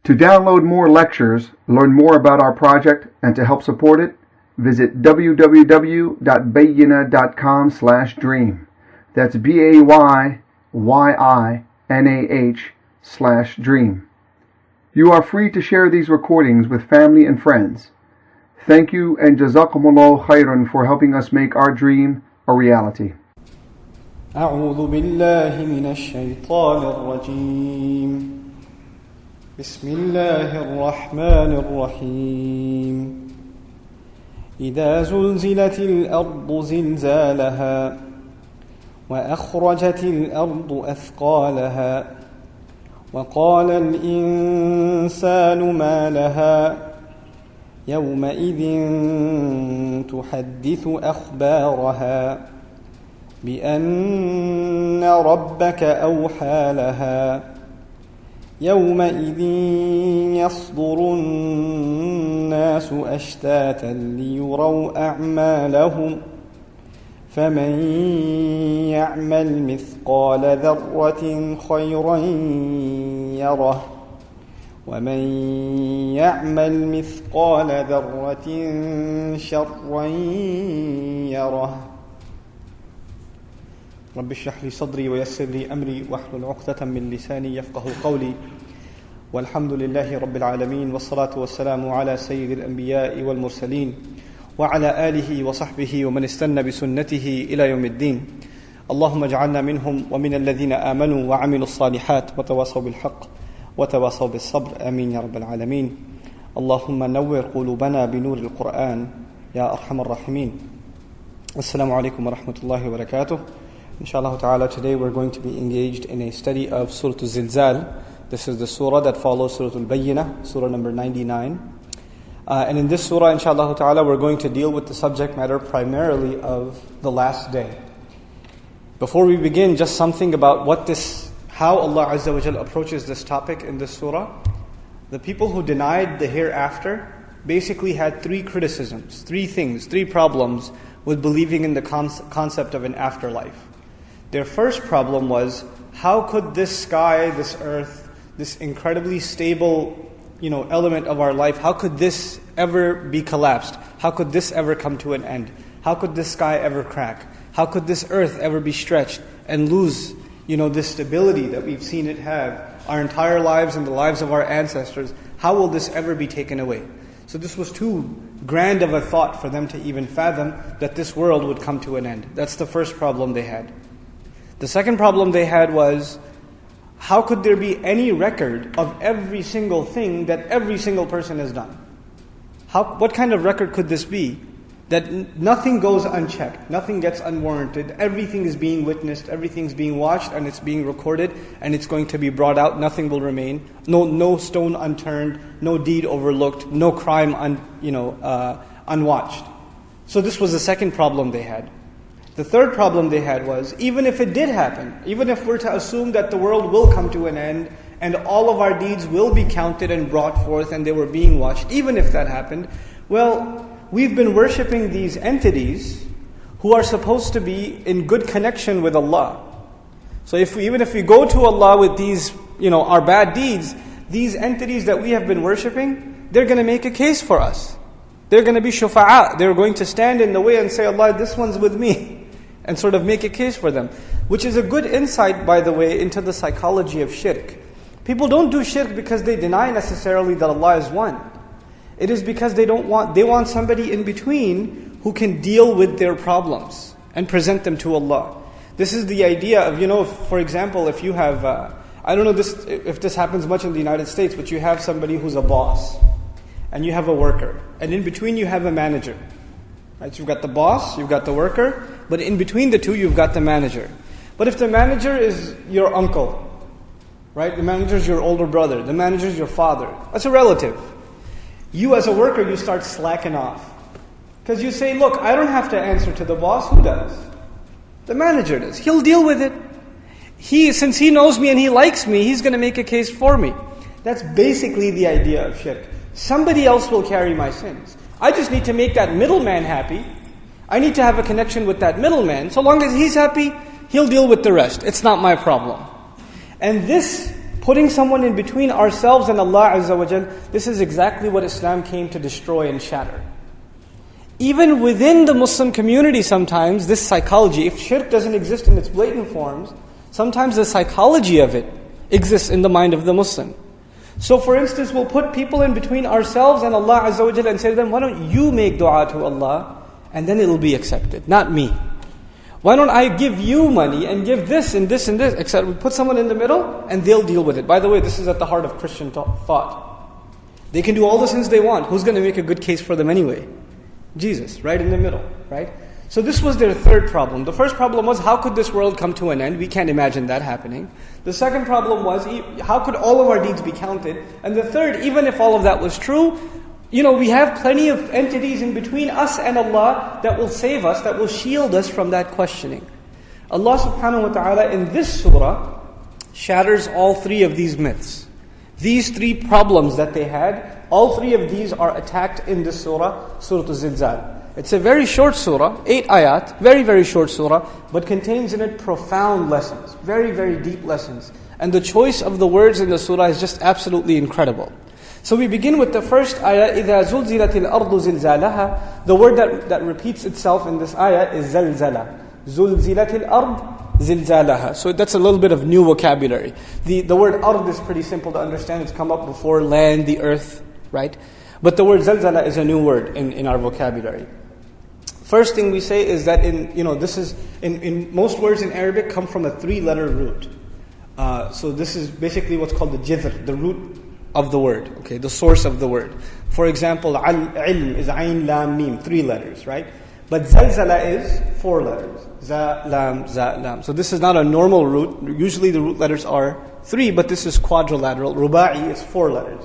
To download more lectures, learn more about our project, and to help support it, visit www.bayyinah.com/dream. That's BAYYINAH/dream. You are free to share these recordings with family and friends. Thank you and jazakumullah khairan for helping us make our dream a reality. أعوذ بالله من الشيطان الرجيم بسم الله الرحمن الرحيم إذا زلزلت الأرض زلزالها وأخرجت الأرض أثقالها وقال الإنسان ما لها يومئذ تحدث أخبارها بأن ربك أوحى لها يومئذ يصدر الناس أشتاتا ليروا أعمالهم فمن يعمل مثقال ذرة خيرا يره ومن يعمل مثقال ذرة شرا يره رب اشرح لي صدري ويسر لي أمري واحلل عقدة من لساني يفقه قولي والحمد لله رب العالمين والصلاة والسلام على سيد الأنبياء والمرسلين وعلى آله وصحبه ومن استنى بسنته إلى يوم الدين اللهم اجعلنا منهم ومن الذين آمنوا وعملوا الصالحات وتواصوا بالحق وتواصوا بالصبر آمين يا رب العالمين اللهم نور قلوبنا بنور القرآن يا أرحم الراحمين السلام عليكم ورحمة الله وبركاته Inshallah ta'ala, today we're going to be engaged in a study of Sūrat Al-Zalzala. This is the surah that follows Sūrat Al-Bayyinah, surah number 99. And in this surah, inshallah ta'ala, we're going to deal with the subject matter primarily of the last day. Before we begin, just something about how Allah Azza wa Jal approaches this topic in this surah. The people who denied the hereafter basically had three criticisms, three problems with believing in the concept of an afterlife. Their first problem was, how could this sky, this earth, this incredibly stable, element of our life, how could this ever be collapsed? How could this ever come to an end? How could this sky ever crack? How could this earth ever be stretched and lose, this stability that we've seen it have our entire lives and the lives of our ancestors? How will this ever be taken away? So this was too grand of a thought for them to even fathom that this world would come to an end. That's the first problem they had. The second problem they had was, how could there be any record of every single thing that every single person has done? What kind of record could this be? That nothing goes unchecked, nothing gets unwarranted, everything is being witnessed, everything's being watched, and it's being recorded, and it's going to be brought out, nothing will remain, no stone unturned, no deed overlooked, no crime unwatched. So this was the second problem they had. The third problem they had was, even if it did happen, even if we're to assume that the world will come to an end, and all of our deeds will be counted and brought forth, and they were being watched, even if that happened, well, we've been worshipping these entities who are supposed to be in good connection with Allah. So even if we go to Allah with these, our bad deeds, these entities that we have been worshipping, they're going to make a case for us. They're going to be shufa'a. They're going to stand in the way and say, Allah, this one's with me, and sort of make a case for them. Which is a good insight, by the way, into the psychology of shirk. People don't do shirk because they deny necessarily that Allah is one. It is because they want somebody in between who can deal with their problems and present them to Allah. This is the idea of, for example, if you have, I don't know if this happens much in the United States, but you have somebody who's a boss, and you have a worker, and in between you have a manager. Right? So you've got the boss, you've got the worker, but in between the two you've got the manager. But if the manager is your uncle, right? The manager is your older brother, the manager is your father, that's a relative. You as a worker, you start slacking off. Because you say, look, I don't have to answer to the boss, who does? The manager does. He'll deal with it. Since he knows me and he likes me, he's going to make a case for me. That's basically the idea of shirk. Somebody else will carry my sins. I just need to make that middleman happy. I need to have a connection with that middleman. So long as he's happy, he'll deal with the rest. It's not my problem. And this Putting someone in between ourselves and Allah Azza wa Jal, this is exactly what Islam came to destroy and shatter. Even within the Muslim community sometimes, this psychology, if shirk doesn't exist in its blatant forms, sometimes the psychology of it exists in the mind of the Muslim. So for instance, we'll put people in between ourselves and Allah Azza wa Jal and say to them, why don't you make dua to Allah and then it'll be accepted, not me. Why don't I give you money and give this and this and this, etc. We put someone in the middle and they'll deal with it. By the way, this is at the heart of Christian thought. They can do all the sins they want. Who's going to make a good case for them anyway? Jesus, right in the middle, right? So this was their third problem. The first problem was, how could this world come to an end? We can't imagine that happening. The second problem was, how could all of our deeds be counted? And the third, even if all of that was true, we have plenty of entities in between us and Allah that will save us, that will shield us from that questioning. Allah subhanahu wa ta'ala in this surah shatters all three of these myths. These three problems that they had, all three of these are attacked in this surah, Sūrat Al-Zalzalah. It's a very short surah, 8 ayat, very, very short surah, but contains in it profound lessons, very, very deep lessons. And the choice of the words in the surah is just absolutely incredible. So we begin with the first ayah, إِذَا زُلْزِلَتِ الْأَرْضُ زِلْزَالَهَا. The word that repeats itself in this ayah is زَلْزَلَةً. زُلْزِلَتِ الْأَرْضُ زِلْزَالَهَا. So that's a little bit of new vocabulary. The word ard is pretty simple to understand. It's come up before land, the earth, right? But the word zalzala is a new word in our vocabulary. First thing we say is that in most words in Arabic come from a 3-letter root. So this is basically what's called the jidhr, the root of the word, okay, the source of the word. For example, al-ilm is ayn, lam, mim, 3 letters, right? But zalzala is 4 letters. Za, lam. So this is not a normal root. Usually the root letters are 3, but this is quadrilateral. Ruba'i is 4 letters.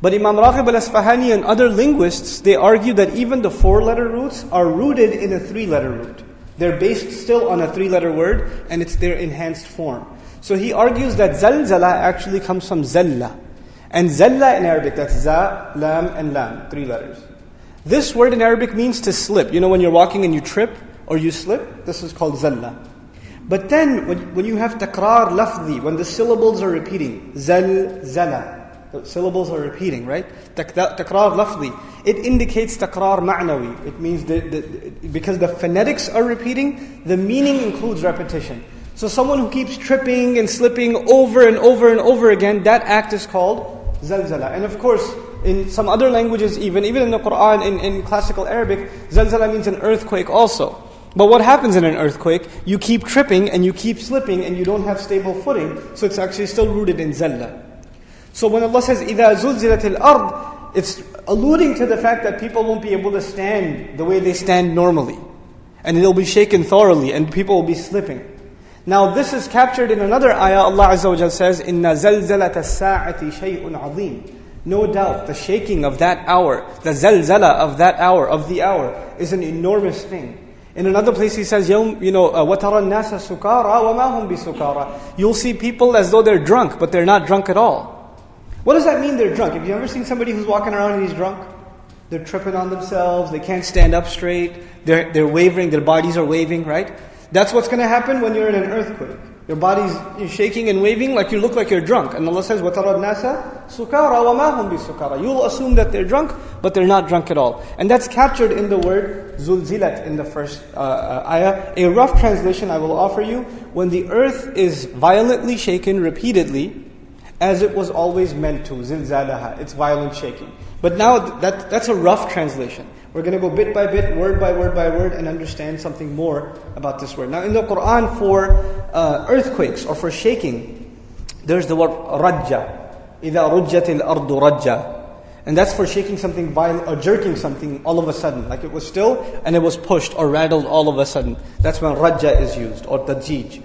But Imam Raghib al-Asfahani and other linguists, they argue that even the 4-letter roots are rooted in a 3-letter root. They're based still on a 3-letter word, and it's their enhanced form. So he argues that zalzala actually comes from zalla. And zalla in Arabic, that's za, lam, and lam, 3 letters. This word in Arabic means to slip. When you're walking and you trip or you slip, this is called zalla. But then when you have takrar lafzi, when the syllables are repeating, zalzala, the syllables are repeating, right? Takrar lafzi, it indicates takrar ma'nawi. It means because the phonetics are repeating, the meaning includes repetition. So someone who keeps tripping and slipping over and over and over again, that act is called zalzala. And of course, in some other languages, even in the Qur'an, in classical Arabic, zalzala means an earthquake also. But what happens in an earthquake? You keep tripping and you keep slipping and you don't have stable footing, so it's actually still rooted in zalla. So when Allah says, إِذَا زُلْزِلَتِ الْأَرْضِ, it's alluding to the fact that people won't be able to stand the way they stand normally. And they'll be shaken thoroughly and people will be slipping. Now this is captured in another ayah. Allah Azza wa Jal says, إِنَّ زَلْزَلَةَ السَّاعَةِ شَيْءٌ عَظِيمٌ. No doubt, the shaking of that hour, the zalzala of that hour, of the hour, is an enormous thing. In another place he says, وَتَرَى النَّاسَ سُكَارَى وَمَا هُمْ بِسُكَارَى. You'll see people as though they're drunk, but they're not drunk at all. What does that mean, they're drunk? Have you ever seen somebody who's walking around and he's drunk? They're tripping on themselves, they can't stand up straight, they're wavering, their bodies are waving, right? That's what's going to happen when you're in an earthquake. Your body's shaking and waving like you look like you're drunk. And Allah says, وَتَرَى النَّاسَ سُكَارَى وَمَا هُمْ بِسُكَارَى. You'll assume that they're drunk, but they're not drunk at all. And that's captured in the word زُلْزِلَت in the first ayah. A rough translation I will offer you: when the earth is violently shaken repeatedly, as it was always meant to, زِلْزَالَهَا, it's violent shaking. But now that's a rough translation. We're going to go bit by bit, word by word by word, and understand something more about this word. Now in the Qur'an, for earthquakes or for shaking, there's the word rajja. إِذَا رُجَّتِ الْأَرْضُ رَجَّا. And that's for shaking something violent, or jerking something all of a sudden. Like it was still and it was pushed or rattled all of a sudden. That's when rajja is used, or tajij.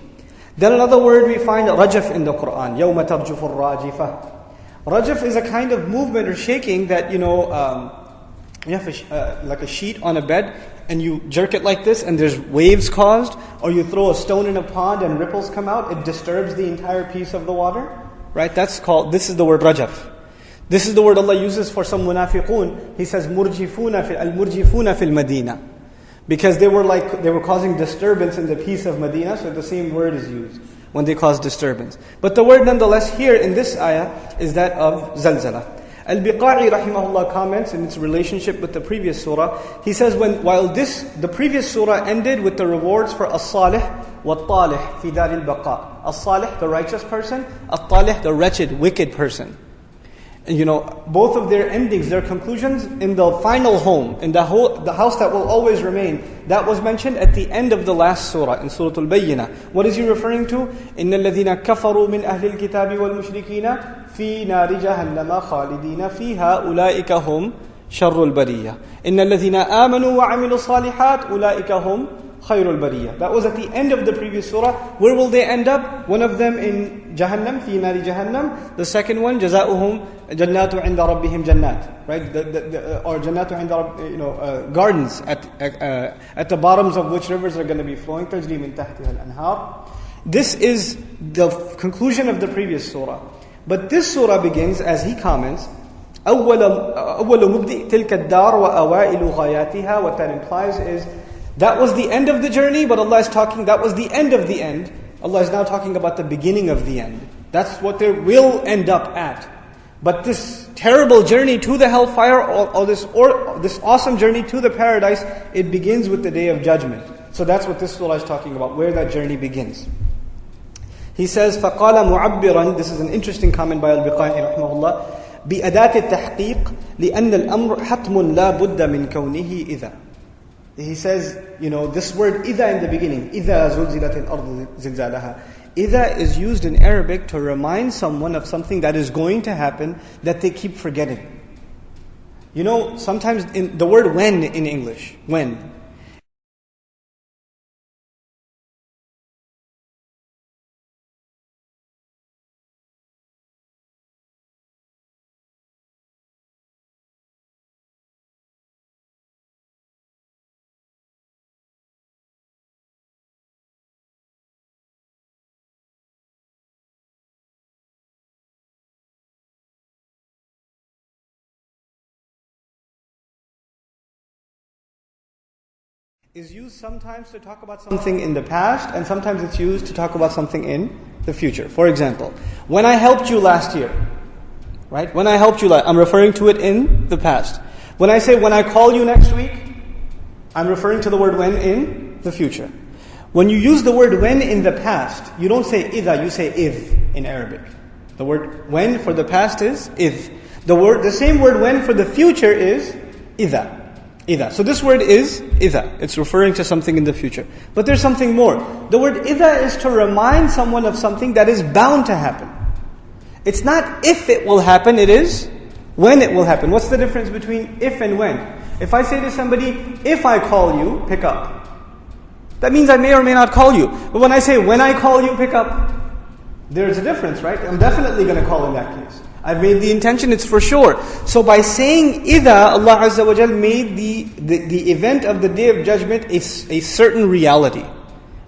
Then another word we find, rajaf, in the Qur'an. يَوْمَ تَرْجُفُ الرَّاجِفَةِ. Rajaf is a kind of movement or shaking that, you have like a sheet on a bed and you jerk it like this and there's waves caused, or you throw a stone in a pond and ripples come out, it disturbs the entire piece of the water, right? This is the word rajaf. This is the word Allah uses for some munafiqun. He says al-murjifuna fil Medina, because they were causing disturbance in the peace of Medina, so the same word is used. when they cause disturbance. But the word nonetheless here in this ayah is that of Zalzala. Al-Biqa'i rahimahullah comments in its relationship with the previous surah. He says, while the previous surah ended with the rewards for as-salih wa-talih fi dar al-baqa. As-salih, the righteous person, at-talih, the wretched, wicked person. And both of their endings, their conclusions in the final home, in the house that will always remain, that was mentioned at the end of the last surah, in Sūrat Al-Bayyinah. What is he referring to? إِنَّ الَّذِينَ كَفَرُوا مِنْ أَهْلِ الْكِتَابِ وَالْمُشْرِكِينَ فِي نَارِ جَهَنَّمَ خَالِدِينَ فِيهَا أُولَٰئِكَ هُمْ شَرُّ الْبَرِيَّةِ إِنَّ الَّذِينَ آمَنُوا وَعَمِلُوا الصَّالِحَاتِ أُولَٰئِكَ هُمْ خَيْرُ الْبَرِيَّةِ. That was at the end of the previous surah. Where will they end up? One of them in Jahannam, fi nari Jahannam. The second one, جَزَاؤُهُمْ جَنَّاتُ عِنْدَ رَبِّهِمْ جَنَّاتِ. Right? Or جَنَّاتُ عِنْدَ gardens at the bottoms of which rivers are going to be flowing. تَجْرِي مِنْ تَحْتِهَا الْأَنْهَارِ. This is the conclusion of the previous surah. But this surah begins, as he comments, أول مبدئ تلك الدار وأوائل غاياتها. What that implies is, that was the end of the journey, but Allah is talking, that was the end of the end. Allah is now talking about the beginning of the end. That's what they will end up at. But this terrible journey to the hellfire, or this awesome journey to the paradise, it begins with the day of judgment. So that's what this surah is talking about, where that journey begins. He says, فَقَالَ مُعَبِّرًا. This is an interesting comment by al-Biqa'i rahimahullah. بِأَدَاةِ التَّحْقِيقِ لِأَنَّ الْأَمْرُ حَتْمٌ لَا بُدَّ مِنْ كَوْنِهِ إِذَا. He says, this word إِذَا in the beginning, إِذَا زُلْزِلَتِ الْأَرْضُ زِلْزَالَهَا. إِذَا is used in Arabic to remind someone of something that is going to happen that they keep forgetting. Sometimes in the word when in English, when, is used sometimes to talk about something in the past, and sometimes it's used to talk about something in the future. For example, when I helped you last year, right? When I helped you, I'm referring to it in the past. When I say when I call you next week, I'm referring to the word when in the future. When you use the word when in the past, you don't say idha, you say idh in Arabic. The word when for the past is idh. The same word when for the future is idha. So this word is idha. It's referring to something in the future. But there's something more. The word idha is to remind someone of something that is bound to happen. It's not if it will happen, it is when it will happen. What's the difference between if and when? If I say to somebody, if I call you, pick up. That means I may or may not call you. But when I say when I call you, pick up, there's a difference, right? I'm definitely going to call in that case. I've made the intention, it's for sure. So by saying idha, Allah Azza wa Jal made the event of the Day of Judgment a certain reality.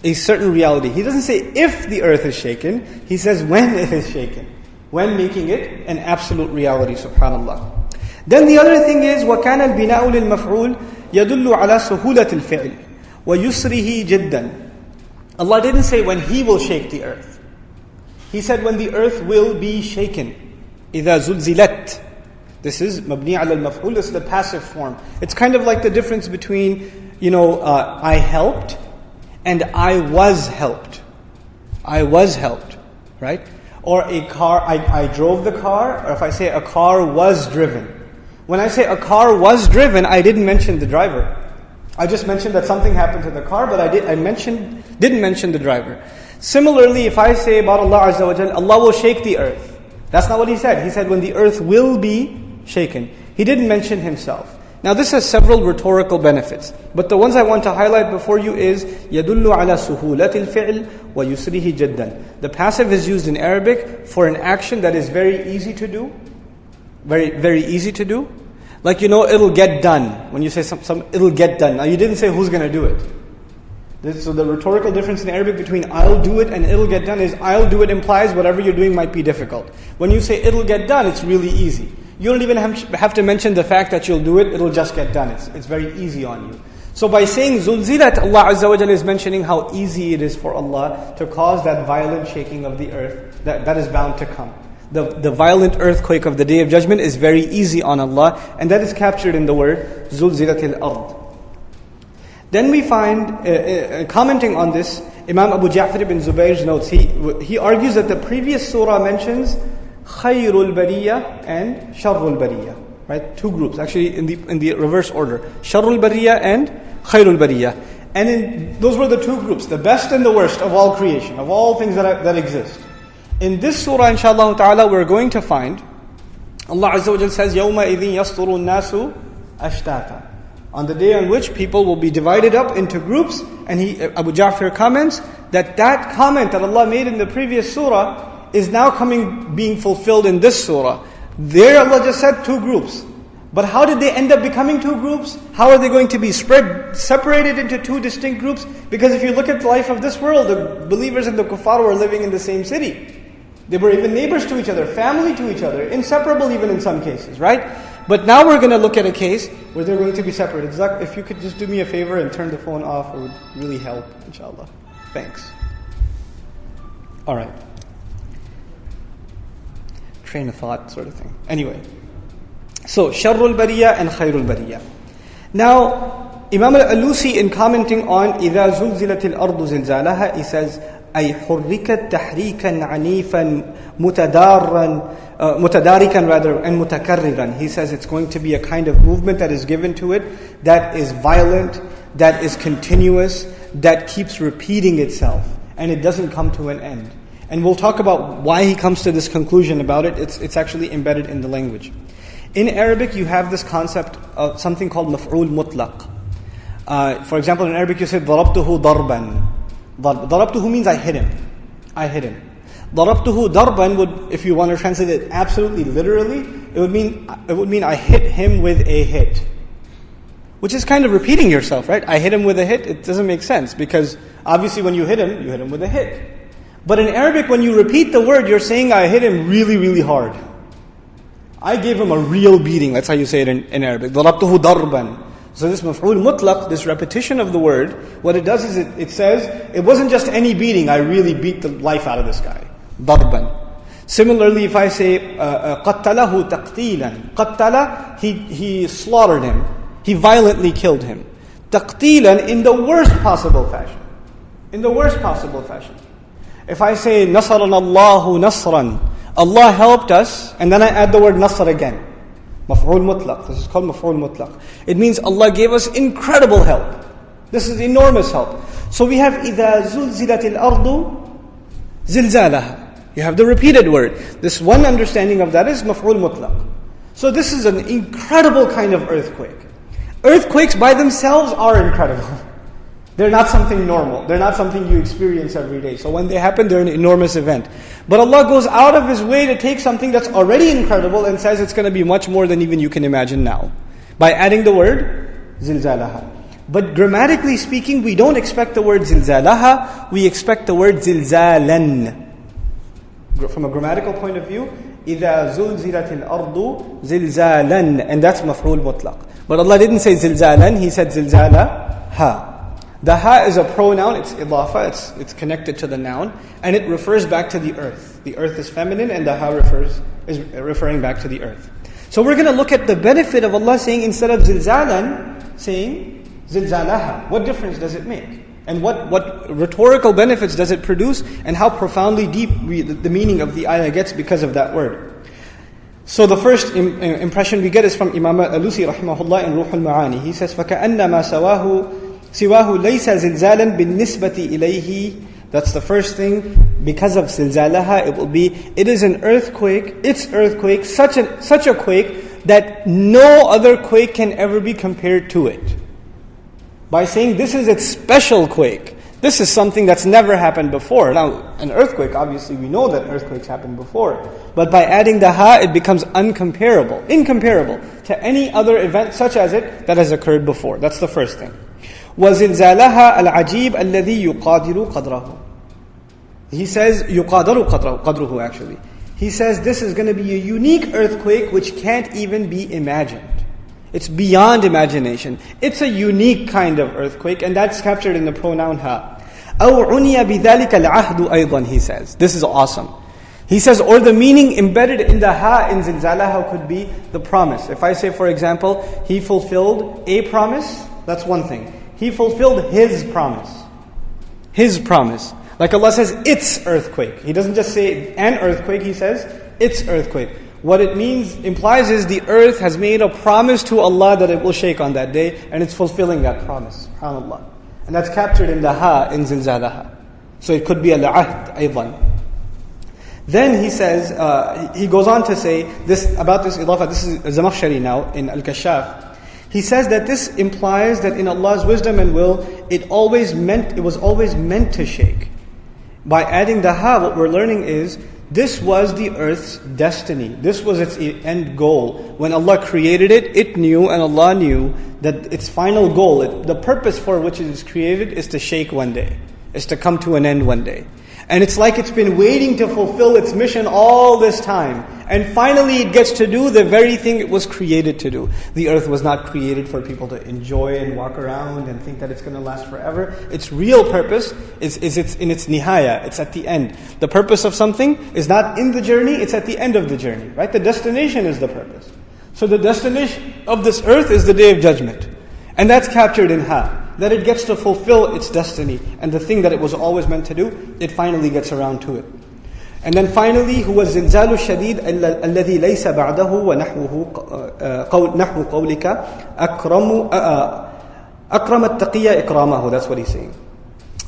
A certain reality. He doesn't say if the earth is shaken, He says when it is shaken. When, making it an absolute reality, subhanallah. Then the other thing is, وَكَانَ الْبِنَاءُ لِلْمَفْعُولِ يَدُلُّ عَلَى سُهُولَةِ الْفِعْلِ وَيُسْرِهِ جِدًّا. Allah didn't say when He will shake the earth. He said when the earth will be shaken. إِذَا زُلْزِلَتْ. This is مبني على المفعول. This is the passive form. It's kind of like the difference between, I helped and I was helped. I was helped, right? Or a car, I drove the car, or if I say a car was driven. When I say a car was driven, I didn't mention the driver. I just mentioned that something happened to the car, but I didn't mention the driver. Similarly, if I say about Allah Azza wa Jal, Allah will shake the earth. That's not what He said. He said when the earth will be shaken. He didn't mention Himself. Now this has several rhetorical benefits. But the ones I want to highlight before you is يَدُلُّ عَلَى سُهُولَةِ الْفِعْلِ وَيُسْرِهِ جَدًّا. The passive is used in Arabic for an action that is very easy to do. Very, very easy to do. Like, it'll get done. When you say it'll get done. Now you didn't say who's going to do it. So the rhetorical difference in Arabic between I'll do it and it'll get done is I'll do it implies whatever you're doing might be difficult. When you say it'll get done, it's really easy. You don't even have to mention the fact that you'll do it, it'll just get done. It's very easy on you. So by saying Zulzilat, Allah Azza wa Jalla is mentioning how easy it is for Allah to cause that violent shaking of the earth that is bound to come. The violent earthquake of the Day of Judgment is very easy on Allah, and that is captured in the word Zulzilat al-Ard. Then we find, commenting on this, Imam Abu Ja'far ibn Zubayr's notes, he argues that the previous surah mentions Khayrul Bariyah and Sharrul Bariyah. Right? Two groups, actually in the reverse order. Sharrul Bariyah and Khayrul Bariyah. And those were the two groups, the best and the worst of all creation, of all things that exist. In this surah, inshallah ta'ala, we're going to find, Allah Azza wa Jalla says, يَوْمَ إِذٍ يَصْطُرُ النَّاسُ أَشْتَاتًا. On the day on which people will be divided up into groups, and Abu Ja'far comments that comment that Allah made in the previous surah is now being fulfilled in this surah. There Allah just said two groups. But how did they end up becoming two groups? How are they going to be separated into two distinct groups? Because if you look at the life of this world, the believers and the kuffar were living in the same city. They were even neighbors to each other, family to each other, inseparable even in some cases, right? But now we're going to look at a case where they're going to be separated. Zak, if you could just do me a favor and turn the phone off, it would really help, inshallah. Thanks. Alright. Train of thought sort of thing. Anyway. So, Sharrul Bariyah and Khayrul Bariyah. Now, Imam al-Alusi in commenting on إِذَا زُلْزِلَتِ الْأَرْضُ زِلْزَالَهَا, he says, أي حركت تحريكا عنيفا متداركا rather and متكررا. He says it's going to be a kind of movement that is given to it that is violent, that is continuous, that keeps repeating itself, and it doesn't come to an end. And we'll talk about why he comes to this conclusion about it. It's actually embedded in the language. In Arabic, you have this concept of something called maf'ul mutlaq. For example, in Arabic you say ضربته ضربا. ضربته means I hit him. I hit him. ضربته ضربا would, if you want to translate it absolutely literally, it would mean I hit him with a hit. Which is kind of repeating yourself, right? I hit him with a hit. It doesn't make sense because obviously when you hit him with a hit. But in Arabic, when you repeat the word, you're saying I hit him really, really hard. I gave him a real beating. That's how you say it in Arabic. ضربته ضربا. So this maf'ul mutlaq, this repetition of the word, what it does is it says, it wasn't just any beating, I really beat the life out of this guy. ضربا. Similarly, if I say, قَتَّلَهُ تَقْتِيلًا. قَتَّلَ, he slaughtered him. He violently killed him. تَقْتِيلًا, in the worst possible fashion. In the worst possible fashion. If I say, نَصَرَنَ اللَّهُ نَصْرًا, Allah helped us, and then I add the word nasr again. Maf'ul mutlaq. This is called maf'ul mutlaq. It means Allah gave us incredible help. This is enormous help. So we have إِذَا زُلْزِلَتِ الْأَرْضُ زِلْزَالَهَا. You have the repeated word. This one understanding of that is maf'ul mutlaq. So this is an incredible kind of earthquake. Earthquakes by themselves are incredible. They're not something normal. They're not something you experience every day. So when they happen, they're an enormous event. But Allah goes out of His way to take something that's already incredible and says it's going to be much more than even you can imagine now. By adding the word zilzalaha. But grammatically speaking, we don't expect the word zilzalaha. We expect the word zilzalan. From a grammatical point of view, إِذَا زُلْزِلَتِ الْأَرْضُ زِلْزَالًا. And that's maf'ul mutlaq. But Allah didn't say zilzalan, He said zilzalaha. The ha is a pronoun, it's idafa, it's connected to the noun, and it refers back to the earth. The earth is feminine, and the ha is referring back to the earth. So we're going to look at the benefit of Allah saying, instead of zilzalan, saying zilzalaha. What difference does it make? And what rhetorical benefits does it produce? And how profoundly deep the meaning of the ayah gets because of that word. So the first impression we get is from Imam al-Alusi rahimahullah in Ruh al-Ma'ani. He says, فَكَأَنَّمَا سِوَاهُ لَيْسَ زِلْزَالًا بِالنِّسْبَةِ إِلَيْهِ. That's the first thing. Because of zilzalaha, it is an earthquake, such a quake that no other quake can ever be compared to it. By saying this is its special quake. This is something that's never happened before. Now, an earthquake, obviously we know that earthquakes happened before. But by adding the ha, it becomes incomparable to any other event such as it that has occurred before. That's the first thing. وَزِلْزَالَهَا الْعَجِيبَ الَّذِي يُقَادِرُ قَدْرَهُ. He says, يُقَادَرُ قَدْرُهُ actually. He says this is going to be a unique earthquake which can't even be imagined. It's beyond imagination. It's a unique kind of earthquake, and that's captured in the pronoun ha. أَوْ عُنِيَ بِذَلِكَ الْعَهْدُ أَيْضًا, he says. This is awesome. He says, or the meaning embedded in the ha in zilzalaha could be the promise. If I say, for example, he fulfilled a promise, that's one thing. He fulfilled his promise. His promise. Like Allah says, its earthquake. He doesn't just say an earthquake, He says, its earthquake. What it implies is the earth has made a promise to Allah that it will shake on that day, and it's fulfilling that promise. SubhanAllah. And that's captured in the ha in zilzalaha. So it could be al-ahd aydan. Then he says, he goes on to say this about this idafa. This is Zamakhshari now in Al-Kashaf. He says that this implies that in Allah's wisdom and will, it was always meant to shake. By adding the ha, what we're learning is this was the earth's destiny. This was its end goal. When Allah created it, it knew, and Allah knew that its final goal, the purpose for which it is created, is to shake one day, is to come to an end one day. And it's like it's been waiting to fulfill its mission all this time. And finally it gets to do the very thing it was created to do. The earth was not created for people to enjoy and walk around and think that it's going to last forever. Its real purpose is it's in its nihaya, it's at the end. The purpose of something is not in the journey, it's at the end of the journey. Right? The destination is the purpose. So the destination of this earth is the Day of Judgment. And that's captured in ha. That it gets to fulfill its destiny. And the thing that it was always meant to do, it finally gets around to it. And then finally, هو الزلزال الشديد الذي ليس بعده ونحوه نحو قولك أكرم التقي إكرامه. That's what he's saying.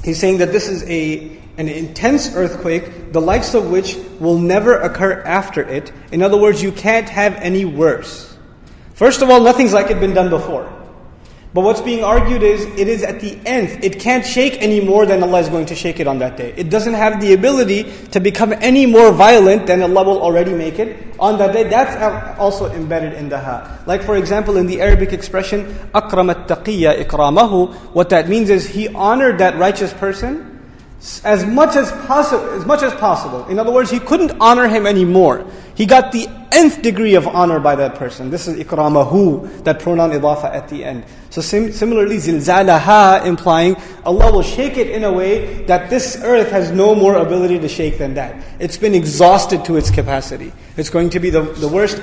He's saying that this is an intense earthquake, the likes of which will never occur after it. In other words, you can't have any worse. First of all, nothing's like it been done before. But what's being argued is, it is at the nth. It can't shake any more than Allah is going to shake it on that day. It doesn't have the ability to become any more violent than Allah will already make it on that day. That's also embedded in the ha. Like for example, in the Arabic expression, أَكْرَمَ التَّقِيَّ إِكْرَامَهُ, what that means is he honored that righteous person as much as possible. In other words, he couldn't honor him anymore. He got the nth degree of honor by that person. This is ikramahu, that pronoun idafa at the end. So similarly, zilzalaha, implying Allah will shake it in a way that this earth has no more ability to shake than that. It's been exhausted to its capacity. It's going to be the worst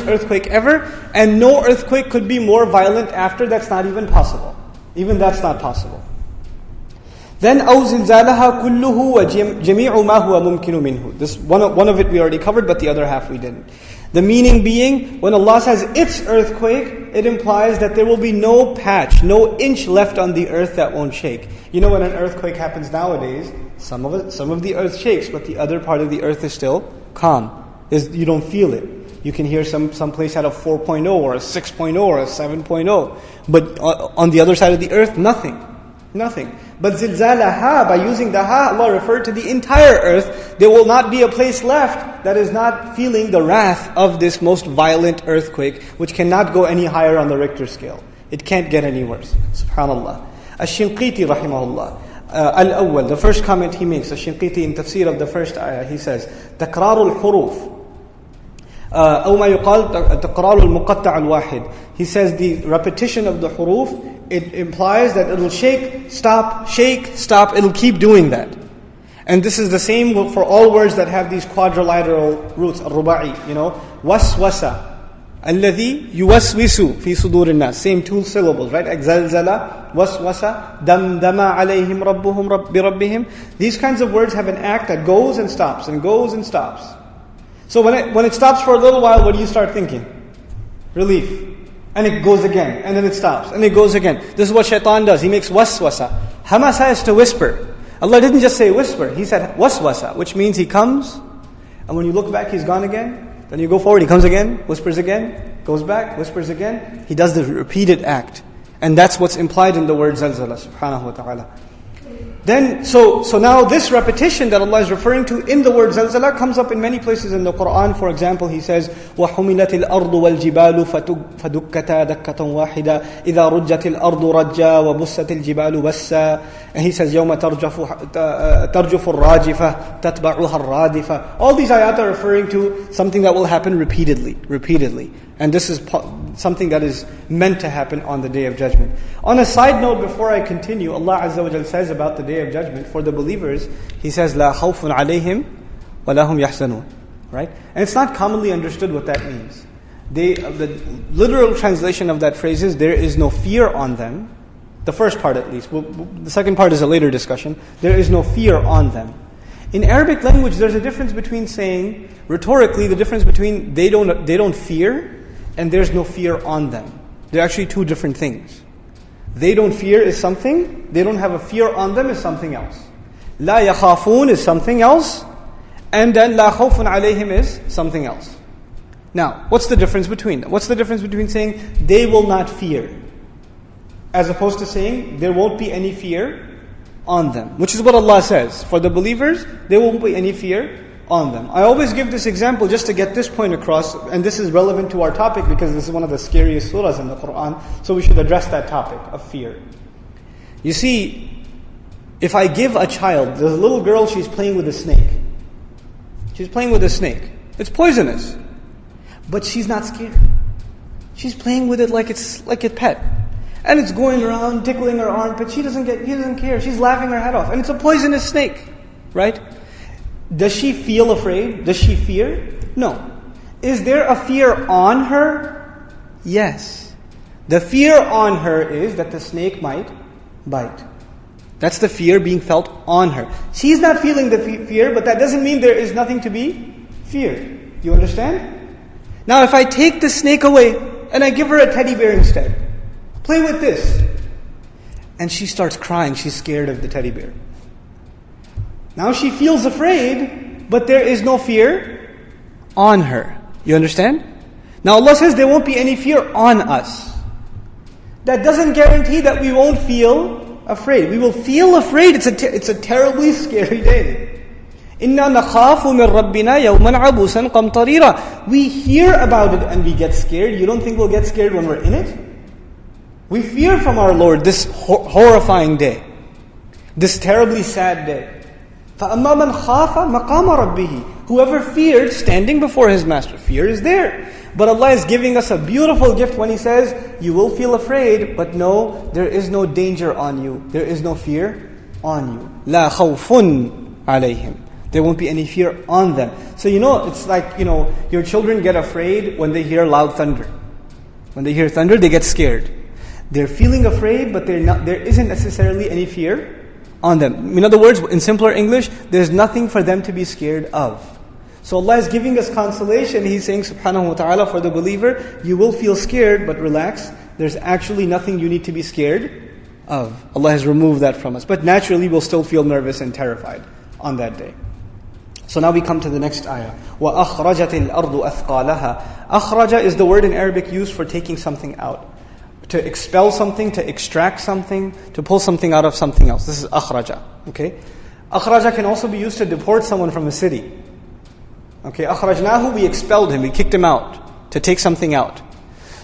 earthquake ever, and no earthquake could be more violent after. That's not even possible. Even that's not possible. Then أو زلزالها كله وجميع ما هو ممكن منه. This one of it we already covered, but the other half we didn't. The meaning being, when Allah says its earthquake, it implies that there will be no patch, no inch left on the earth that won't shake. You know, when an earthquake happens nowadays, some of the earth shakes, but the other part of the earth is still calm. You don't feel it. You can hear some place at a 4.0 or a 6.0 or a 7.0. But on the other side of the earth, nothing. But zilzalaha, by using the ha, Allah referred to the entire earth. There will not be a place left that is not feeling the wrath of this most violent earthquake, which cannot go any higher on the Richter scale. It can't get any worse. Subhanallah. Al-Shinqiti rahimahullah. Al-Awwal, the first comment he makes, Al-Shinqiti in Tafseer of the first ayah, he says, تكرار الحروف أو ما يقال تكرار المقطع الواحد. He says the repetition of the huruf, it implies that it will shake, stop, it'll keep doing that. And this is the same for all words that have these quadrilateral roots, al-ruba'i, waswasa, alladhi yuwaswisu fi sudur an-nas, same two syllables, right? Zilzala, waswasa, damdama alayhim rabbuhum birabbihim. These kinds of words have an act that goes and stops, and goes and stops. So when it stops for a little while, what do you start thinking? Relief. And it goes again, and then it stops, and it goes again. This is what shaitan does. He makes waswasa. Hamasa is to whisper. Allah didn't just say whisper, He said waswasa, which means He comes, and when you look back, He's gone again. Then you go forward, He comes again, whispers again, goes back, whispers again. He does the repeated act. And that's what's implied in the word zalzala, subhanahu wa ta'ala. Then, so now this repetition that Allah is referring to in the word zalzala comes up in many places in the Qur'an. For example, He says, وَحُمِلَتِ الْأَرْضُ وَالْجِبَالُ فَدُكَّتَا دَكَّةً وَاحِدًا إِذَا رُجَّتِ الْأَرْضُ رَجًّا وَبُسَّتِ الْجِبَالُ بَسًّا. And He says, يَوْمَ تَرْجُفُ الرَّاجِفَةُ تَتْبَعُهَا الرَّادِفَةُ. All these ayat are referring to something that will happen repeatedly. And this is something that is meant to happen on the Day of Judgment. On a side note, before I continue, Allah Azza wa Jal says about the Day of Judgment, for the believers, He says, لَا خَوْفٌ عَلَيْهِمْ وَلَا هُمْ يَحْزَنُونَ. Right? And it's not commonly understood what that means. The literal translation of that phrase is, there is no fear on them. The first part at least. The second part is a later discussion. There is no fear on them. In Arabic language, there's a difference between saying, rhetorically, the difference between they don't fear and there's no fear on them. They're actually two different things. They don't fear is something, they don't have a fear on them is something else. La yakhafun is something else, and then la khawfun alayhim is something else. Now, what's the difference between them? What's the difference between saying they will not fear, as opposed to saying there won't be any fear on them, which is what Allah says. For the believers, there won't be any fear on them. I always give this example just to get this point across, and this is relevant to our topic because this is one of the scariest surahs in the Qur'an, so we should address that topic of fear. You see, if I give a child, there's a little girl, she's playing with a snake. She's playing with a snake. It's poisonous. But she's not scared. She's playing with it like it's like a pet. And it's going around, tickling her armpit. She doesn't care. She's laughing her head off. And it's a poisonous snake. Right? Does she feel afraid? Does she fear? No. Is there a fear on her? Yes. The fear on her is that the snake might bite. That's the fear being felt on her. She's not feeling the fear, but that doesn't mean there is nothing to be feared. You understand? Now if I take the snake away and I give her a teddy bear instead, play with this. And she starts crying, she's scared of the teddy bear. Now she feels afraid, but there is no fear on her. You understand? Now Allah says there won't be any fear on us. That doesn't guarantee that we won't feel afraid. We will feel afraid. It's a terribly scary day. Inna nakhafu min rabbina yawman abusan qamtarira. We hear about it and we get scared. You don't think we'll get scared when we're in it? We fear from our Lord this horrifying day, this terribly sad day. فَأَمَّا مَنْ خَافَ مَقَامَ رَبِّهِ. Whoever feared standing before his master, fear is there. But Allah is giving us a beautiful gift when He says, you will feel afraid, but no, there is no danger on you. There is no fear on you. لَا خَوْفٌ عَلَيْهِمْ. There won't be any fear on them. So it's like, your children get afraid when they hear loud thunder. When they hear thunder, they get scared. They're feeling afraid, but there isn't necessarily any fear on them. In other words, in simpler English, there's nothing for them to be scared of. So Allah is giving us consolation. He's saying, subhanahu wa ta'ala, for the believer, you will feel scared, but relax. There's actually nothing you need to be scared of. Allah has removed that from us. But naturally, we'll still feel nervous and terrified on that day. So now we come to the next ayah. وَأَخْرَجَتِ الْأَرْضُ أَثْقَالَهَا. أَخْرَجَ is the word in Arabic used for taking something out. To expel something, to extract something, to pull something out of something else. This is akhraja. Okay? Akhraja can also be used to deport someone from a city. Okay, akhrajnahu, we expelled him, we kicked him out, to take something out.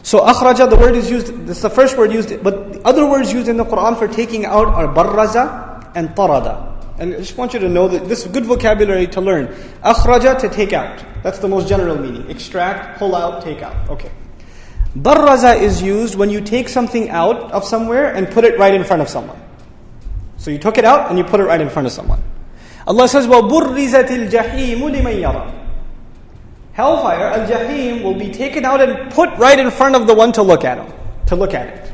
So akhraja, the word is used, this is the first word used, but the other words used in the Qur'an for taking out are barraza and tarada. And I just want you to know that this is good vocabulary to learn. Akhraja, to take out. That's the most general meaning. Extract, pull out, take out. Okay. Barraza is used when you take something out of somewhere and put it right in front of someone. So you took it out and you put it right in front of someone. Allah says, وَبُرِّزَتِ الْجَحِيمُ لِمَنْ يَرَى. Hellfire, al-Jahim, will be taken out and put right in front of the one to look at it.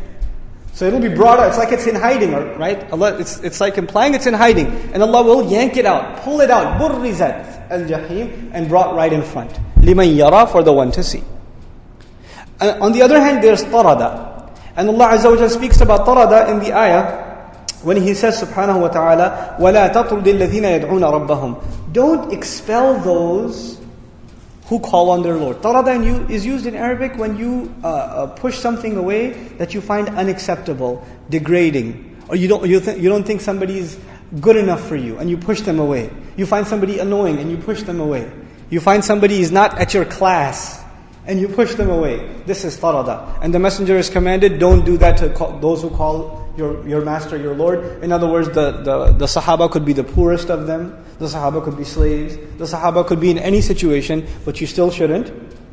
So it'll be brought out. It's like it's in hiding, right? Allah, it's like implying it's in hiding. And Allah will yank it out, pull it out. بُرِّزَتِ al-Jahim, and brought right in front. لِمَنْ يَرَى, for the one to see. On the other hand, there's tarada. And Allah Azza wa Jalla speaks about tarada in the ayah when He says, subhanahu wa ta'ala, وَلَا تَطْرُدِ الَّذِينَ يَدْعُونَ رَبَّهُم. Don't expel those who call on their Lord. Tarada is used in Arabic when you push something away that you find unacceptable, degrading, or you don't think somebody's good enough for you, and you push them away. You find somebody annoying, and you push them away. You find somebody is not at your class, and you push them away. This is tarada. And the Messenger is commanded, don't do that to those who call your master, your Lord. In other words, the Sahaba could be the poorest of them. The Sahaba could be slaves. The Sahaba could be in any situation, but you still shouldn't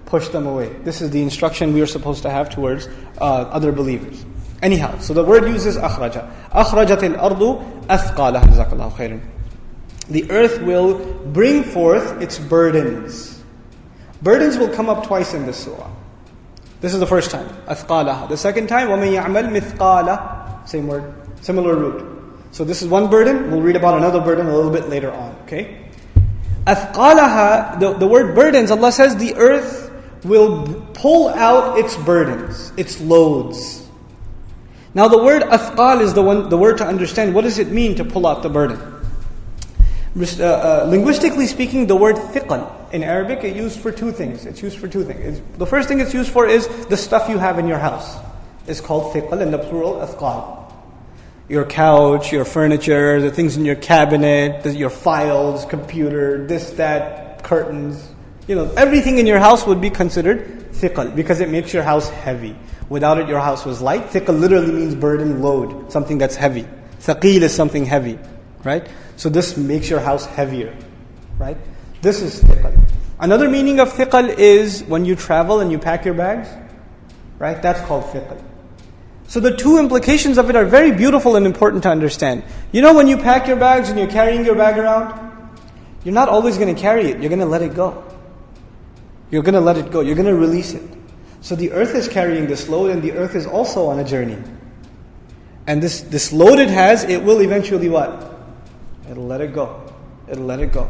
push them away. This is the instruction we are supposed to have towards other believers. Anyhow, so the word uses akhraja. أخرجت الأرض أثقالها جزاك الله خيرا. The earth will bring forth its burdens. Burdens will come up twice in this surah. This is the first time, أثقالها. The second time, وَمَن يَعْمَلْ مِثْقَالَ. Same word, similar root. So this is one burden. We'll read about another burden a little bit later on. Okay. أثقالها. The word burdens. Allah says the earth will pull out its burdens, its loads. Now the word athqal is the word to understand. What does it mean to pull out the burden? Linguistically speaking, the word thiqal in Arabic is used for two things. The first thing it's used for is the stuff you have in your house. It's called thiqal, and the plural athqal. Your couch, your furniture, the things in your cabinet, your files, computer, this, that, curtains. Everything in your house would be considered thiqal because it makes your house heavy. Without it, your house was light. Thiqal literally means burden, load, something that's heavy. Thaqeel is something heavy, right? So this makes your house heavier, right? This is thiqal. Another meaning of thiqal is when you travel and you pack your bags, right? That's called thiqal. So the two implications of it are very beautiful and important to understand. When you pack your bags and you're carrying your bag around, you're not always going to carry it. You're going to let it go. You're going to let it go. You're going to release it. So the earth is carrying this load, and the earth is also on a journey. And this load it has, it will eventually what? It'll let it go. It'll let it go.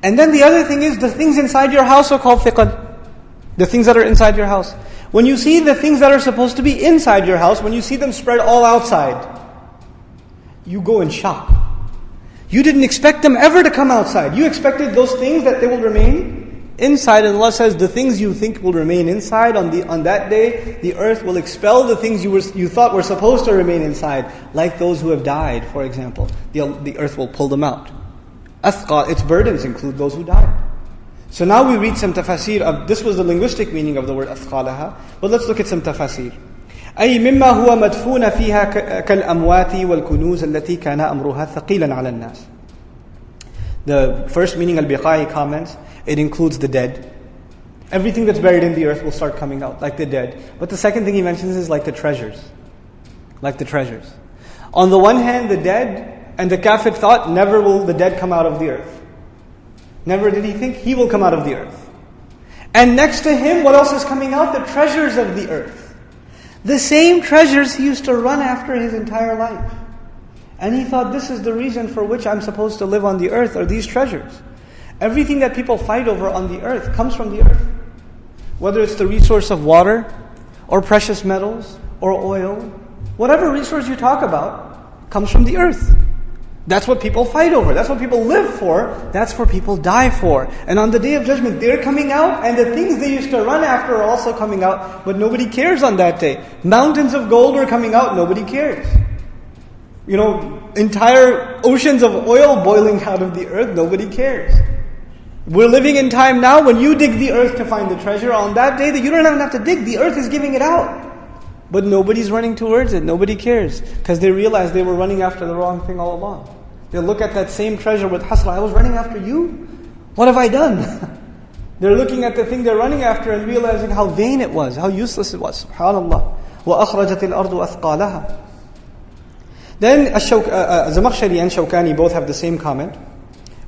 And then the other thing is, the things inside your house are called thiqal. The things that are inside your house. When you see the things that are supposed to be inside your house, when you see them spread all outside, you go in shock. You didn't expect them ever to come outside. You expected those things that they will remain inside. And Allah says, the things you think will remain inside, on that day, the earth will expel the things you thought were supposed to remain inside. Like those who have died, for example. The earth will pull them out. Athqa, its burdens include those who died. So now we read some tafsir of, this was the linguistic meaning of the word أثقالها, but let's look at some tafsir. أي مما هو مدفون فيها كالأموات والكنوز التي كان أمرها ثقيلا على الناس. The first meaning, al-Biqai comments, it includes the dead. Everything that's buried in the earth will start coming out, like the dead. But the second thing he mentions is like the treasures. Like the treasures. On the one hand, the dead, and the kafir thought, never will the dead come out of the earth. Never did he think he will come out of the earth. And next to him, what else is coming out? The treasures of the earth. The same treasures he used to run after his entire life. And he thought, this is the reason for which I'm supposed to live on the earth, are these treasures. Everything that people fight over on the earth comes from the earth. Whether it's the resource of water, or precious metals, or oil, whatever resource you talk about comes from the earth. That's what people fight over. That's what people live for. That's what people die for. And on the Day of Judgment, they're coming out, and the things they used to run after are also coming out, but nobody cares on that day. Mountains of gold are coming out, nobody cares. Entire oceans of oil boiling out of the earth, nobody cares. We're living in time now when you dig the earth to find the treasure. On that day that you don't even have to dig, the earth is giving it out. But nobody's running towards it, nobody cares. Because they realize they were running after the wrong thing all along. They'll look at that same treasure with hasra. I was running after you? What have I done? They're looking at the thing they're running after and realizing how vain it was, how useless it was. SubhanAllah. وَأَخْرَجَتِ الْأَرْضُ أَثْقَالَهَا. Then Zamakhshari and Shawkani both have the same comment,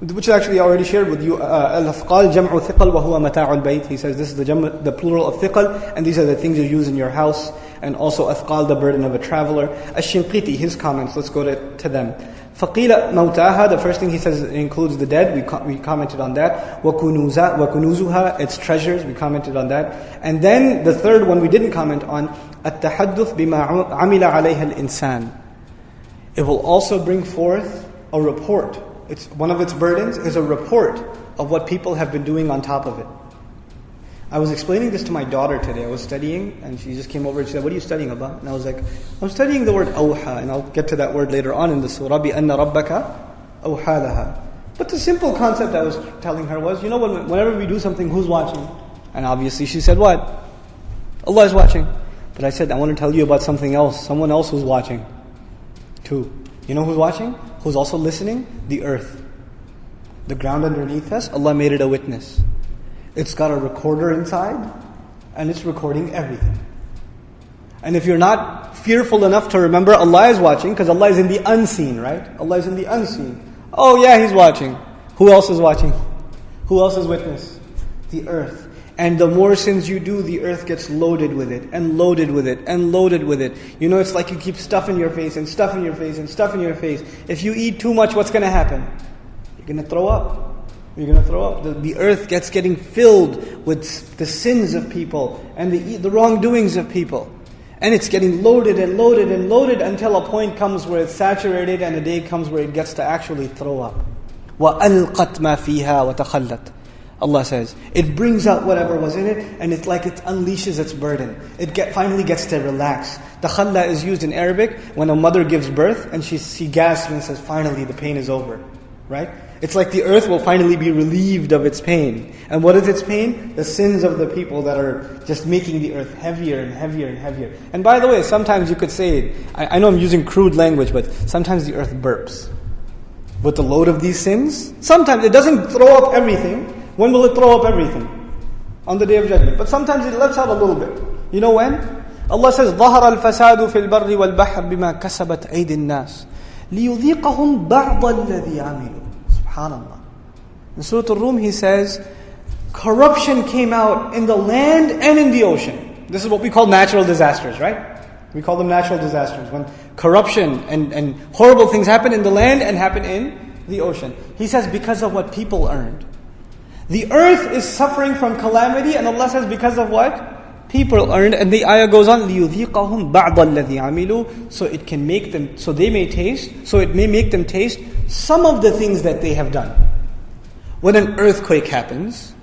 which I actually already shared with you. Al-Athqal jam'u thiqal wa huwa mata'ul bayt. He says this is the plural of thiqal, and these are the things you use in your house. And also athqal, the burden of a traveler. Ash-Shinqiti, his comments, let's go to them. فَقِيلَ مَوْتَاهَا, the first thing he says includes the dead, we commented on that. وَكُنُوزُهَا, its treasures, we commented on that. And then the third one we didn't comment on, التحدث بما عمل عليها الإنسان. It will also bring forth a report. One of its burdens is a report of what people have been doing on top of it. I was explaining this to my daughter today. I was studying, and she just came over and she said, what are you studying about? And I was like, I'm studying the word awha, and I'll get to that word later on in the surah, بِأَنَّ رَبَّكَ أَوْحَى لَهَا. But the simple concept I was telling her was, whenever we do something, who's watching? And obviously she said, what? Allah is watching. But I said, I want to tell you about something else, someone else who's watching too. You know who's watching? Who's also listening? The earth. The ground underneath us, Allah made it a witness. It's got a recorder inside, and it's recording everything. And if you're not fearful enough to remember Allah is watching, because Allah is in the unseen, right? Allah is in the unseen. Oh yeah, He's watching. Who else is watching? Who else is witness? The earth. And the more sins you do, the earth gets loaded with it, and loaded with it, and loaded with it. You know, it's like you keep stuff in your face, and stuff in your face, and stuff in your face. If you eat too much, what's going to happen? You're going to throw up. You're going to throw up. The earth getting filled with the sins of people, and the wrongdoings of people. And it's getting loaded and loaded and loaded until a point comes where it's saturated, and a day comes where it gets to actually throw up. وَأَلْقَتْ مَا فِيهَا وَتَخَلَّتْ. Allah says, it brings out whatever was in it, and it's like it unleashes its burden. It finally gets to relax. The khalla is used in Arabic when a mother gives birth, and she gasps and says, finally the pain is over. Right? It's like the earth will finally be relieved of its pain. And what is its pain? The sins of the people that are just making the earth heavier and heavier and heavier. And by the way, sometimes you could say, I know I'm using crude language, but sometimes the earth burps. With the load of these sins, sometimes it doesn't throw up everything. When will it throw up everything? On the Day of Judgment. But sometimes it lets out a little bit. You know when? Allah says, ظَهَرَ الْفَسَادُ فِي الْبَرِّ وَالْبَحْرِ بِمَا كَسَبَتْ أَيْدِ النَّاسِ لِيُذِيقَهُمْ بَعْضَ الَّذِي عَمِلُوا. SubhanAllah. In Surah Al-Rum he says, corruption came out in the land and in the ocean. This is what we call natural disasters, right? We call them natural disasters. When corruption and horrible things happen in the land and happen in the ocean. He says, because of what people earned. The earth is suffering from calamity, and Allah says, because of what? People earned. And the ayah goes on, لِيُذِيقَهُمْ بَعْضَ الَّذِي عَمِلُوا. So it can make them, so they may taste, so it may make them taste some of the things that they have done. When an earthquake happens,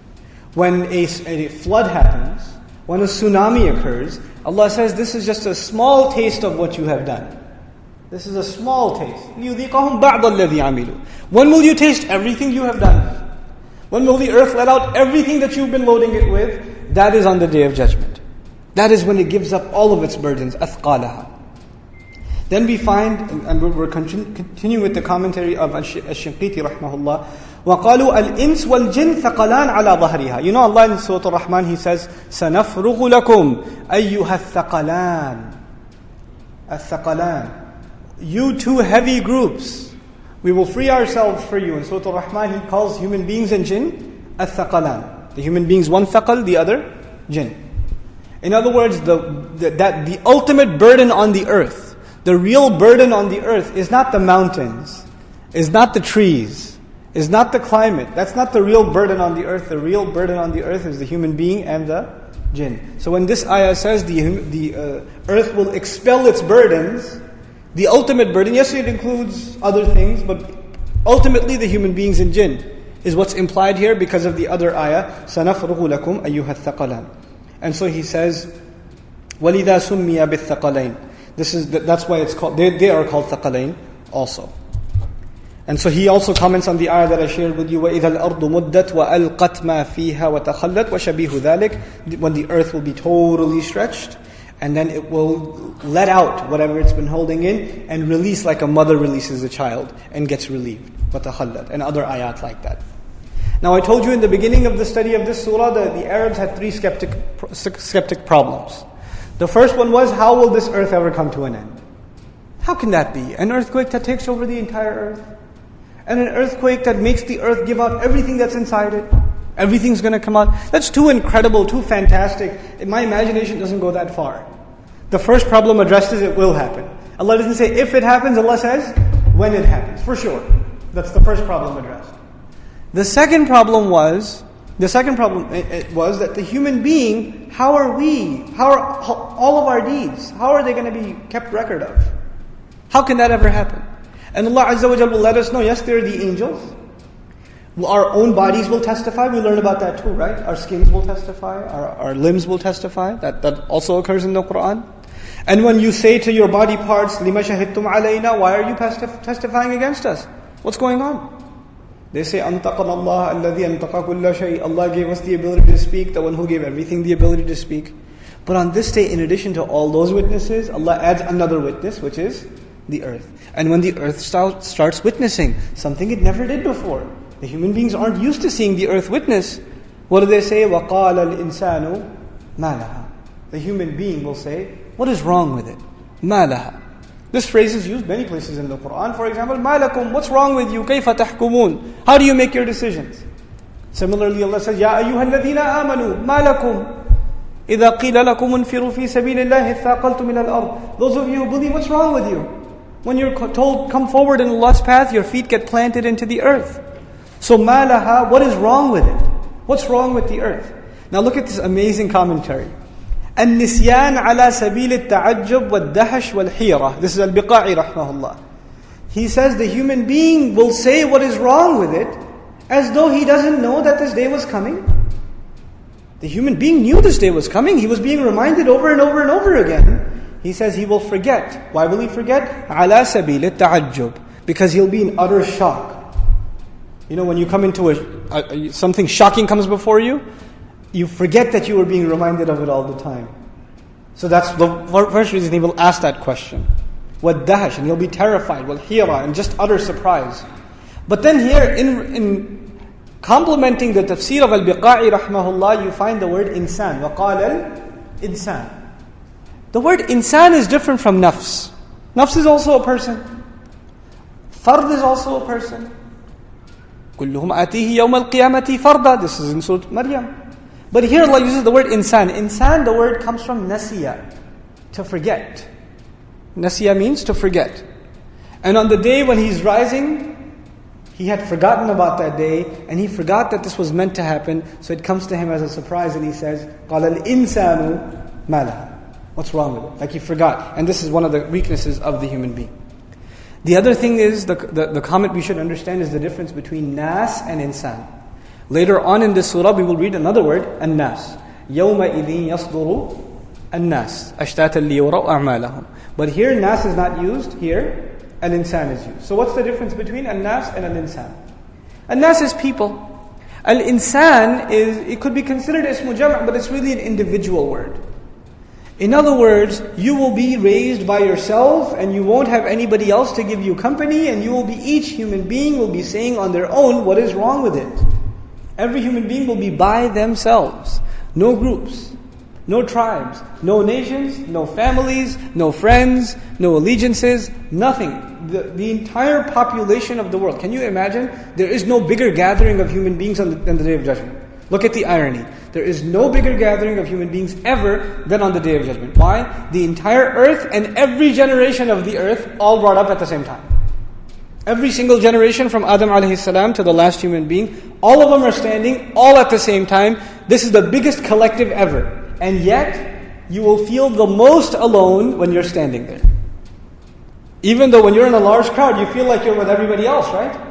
when a flood happens, when a tsunami occurs, Allah says, this is just a small taste of what you have done. This is a small taste. لِيُذِيقَهُمْ بَعْضَ الَّذِي عَمِلُوا. When will you taste everything you have done? When will the earth let out everything that you've been loading it with? That is on the Day of Judgment. That is when it gives up all of its burdens. أَثْقَالَهَا. Then we find, and we're continuing with the commentary of Al-Shinqiti rahmahullah, وَقَالُوا الْإِنسُ وَالْجِنْ ثَقَلَانْ عَلَى ظَهْرِهَا. You know Allah in Surah Al-Rahman, He says, سَنَفْرُغُ لَكُمْ أَيُّهَا الثَّقَلَانِ. الثَّقَلَانِ. You two heavy groups, we will free ourselves for you. In Surah Al-Rahman, He calls human beings and jinn al-thaqalan. The human beings, one thaqal, the other jinn. In other words, the ultimate burden on the earth, the real burden on the earth is not the mountains, is not the trees, is not the climate. That's not the real burden on the earth. The real burden on the earth is the human being and the jinn. So when this ayah says the earth will expel its burdens, the ultimate burden, yes, it includes other things, but ultimately the human beings and jinn is what's implied here because of the other ayah, سَنَفْرُغُ لَكُمْ أَيُّهَا الثَّقَلَانِ. And so he says, وَلِذَا سُمِّيَ بِالثَّقَلَيْنِ. That's why it's called, they are called thaqalain also. And so he also comments on the ayah that I shared with you, وَإِذَا الْأَرْضُ مُدَّتْ وَأَلْقَتْ مَا فِيهَا وَتَخَلَّتْ وَشَبِيهُ ذَلِكَ. When the earth will be totally stretched, and then it will let out whatever it's been holding in and release like a mother releases a child and gets relieved. وَتَخَلَّتْ. And other ayat like that. Now I told you in the beginning of the study of this surah that the Arabs had three skeptic problems. The first one was, how will this earth ever come to an end? How can that be? An earthquake that takes over the entire earth? And an earthquake that makes the earth give out everything that's inside it? Everything's going to come out. That's too incredible, too fantastic. My imagination doesn't go that far. The first problem addressed is it will happen. Allah doesn't say if it happens, Allah says when it happens, for sure. That's the first problem addressed. The second problem was that the human being, how are all of our deeds, how are they going to be kept record of? How can that ever happen? And Allah Azza wa Jalla will let us know, yes, there are the angels. Our own bodies will testify. We learn about that too, right? Our skins will testify. Our limbs will testify. That also occurs in the Qur'an. And when you say to your body parts, لِمَ شَهِدْتُمْ عَلَيْنَا, why are you testifying against us? What's going on? They say, أَنْتَقَنَ اللَّهَ الَّذِي أَنْتَقَ كُلَّ شَيْءٍ. Allah gave us the ability to speak, the one who gave everything the ability to speak. But on this day, in addition to all those witnesses, Allah adds another witness, which is the earth. And when the earth starts witnessing something it never did before, the human beings aren't used to seeing the earth witness. What do they say? وَقَالَ الْإِنسَانُ مَا لَهَا. The human being will say, what is wrong with it? مَا لَهَا. This phrase is used many places in the Qur'an. For example, مَا لَكُمْ. What's wrong with you? كَيْفَ تَحْكُمُونَ. How do you make your decisions? Similarly, Allah says, يَا أَيُّهَا الَّذِينَ آمَنُوا مَا لَكُمْ إِذَا قِيلَ لَكُمْ انْفِرُوا فِي سَبِيلِ اللَّهِ اثَّاقَلْتُمْ إِلَى الْأَرْضِ. Those of you who believe, what's wrong with you? When you're told, come forward in Allah's path, your feet get planted into the earth. So مَا لَهَا, what is wrong with it? What's wrong with the earth? Now look at this amazing commentary. النسيان على سبيل التعجب والدهش والحيرة. This is al-Biqa'i rahmahullah. He says the human being will say what is wrong with it as though he doesn't know that this day was coming. The human being knew this day was coming. He was being reminded over and over and over again. He says he will forget. Why will he forget? على سبيل التعجب. Because he'll be in utter shock. You know, when you come into something shocking comes before you, you forget that you were being reminded of it all the time. So that's the first reason he will ask that question. وَالدَّهَشْ, and he'll be terrified. وَالْحِيرَةِ, and just utter surprise. But then here, in complementing the tafsir of al-Biqa'i rahmahullah, you find the word insan. وَقَالَ الْإِنسَان. The word insan is different from nafs. Nafs is also a person. Fard is also a person. كُلُّهُمْ آتِيهِ يَوْمَ الْقِيَامَةِ فَرْدًا. This is in Surah Maryam. But here Allah uses the word insan. Insan, the word comes from nasiya, to forget. Nasiya means to forget. And on the day when he's rising, he had forgotten about that day, and he forgot that this was meant to happen, so it comes to him as a surprise, and he says, قَالَ الْإِنسَانُ مَا لَهَا. What's wrong with it? Like he forgot. And this is one of the weaknesses of the human being. The other thing is, the comment we should understand is the difference between nas and insan. Later on in this surah, we will read another word, an-nas. يَوْمَئِذٍ يَصْدُرُ النَّاسِ أَشْتَاتًا لِيُرَوْا أَعْمَالَهُم. But here, nas is not used. Here, al-insan is used. So what's the difference between an-nas and al-insan? An-nas is people. Al-insan it could be considered ismu jam', but it's really an individual word. In other words, you will be raised by yourself and you won't have anybody else to give you company, and each human being will be saying on their own what is wrong with it. Every human being will be by themselves. No groups, no tribes, no nations, no families, no friends, no allegiances, nothing. The entire population of the world. Can you imagine? There is no bigger gathering of human beings than the Day of Judgment. Look at the irony. There is no bigger gathering of human beings ever than on the Day of Judgment. Why? The entire earth and every generation of the earth all brought up at the same time. Every single generation from Adam alayhi salam to the last human being, all of them are standing all at the same time. This is the biggest collective ever. And yet, you will feel the most alone when you're standing there. Even though when you're in a large crowd, you feel like you're with everybody else, right?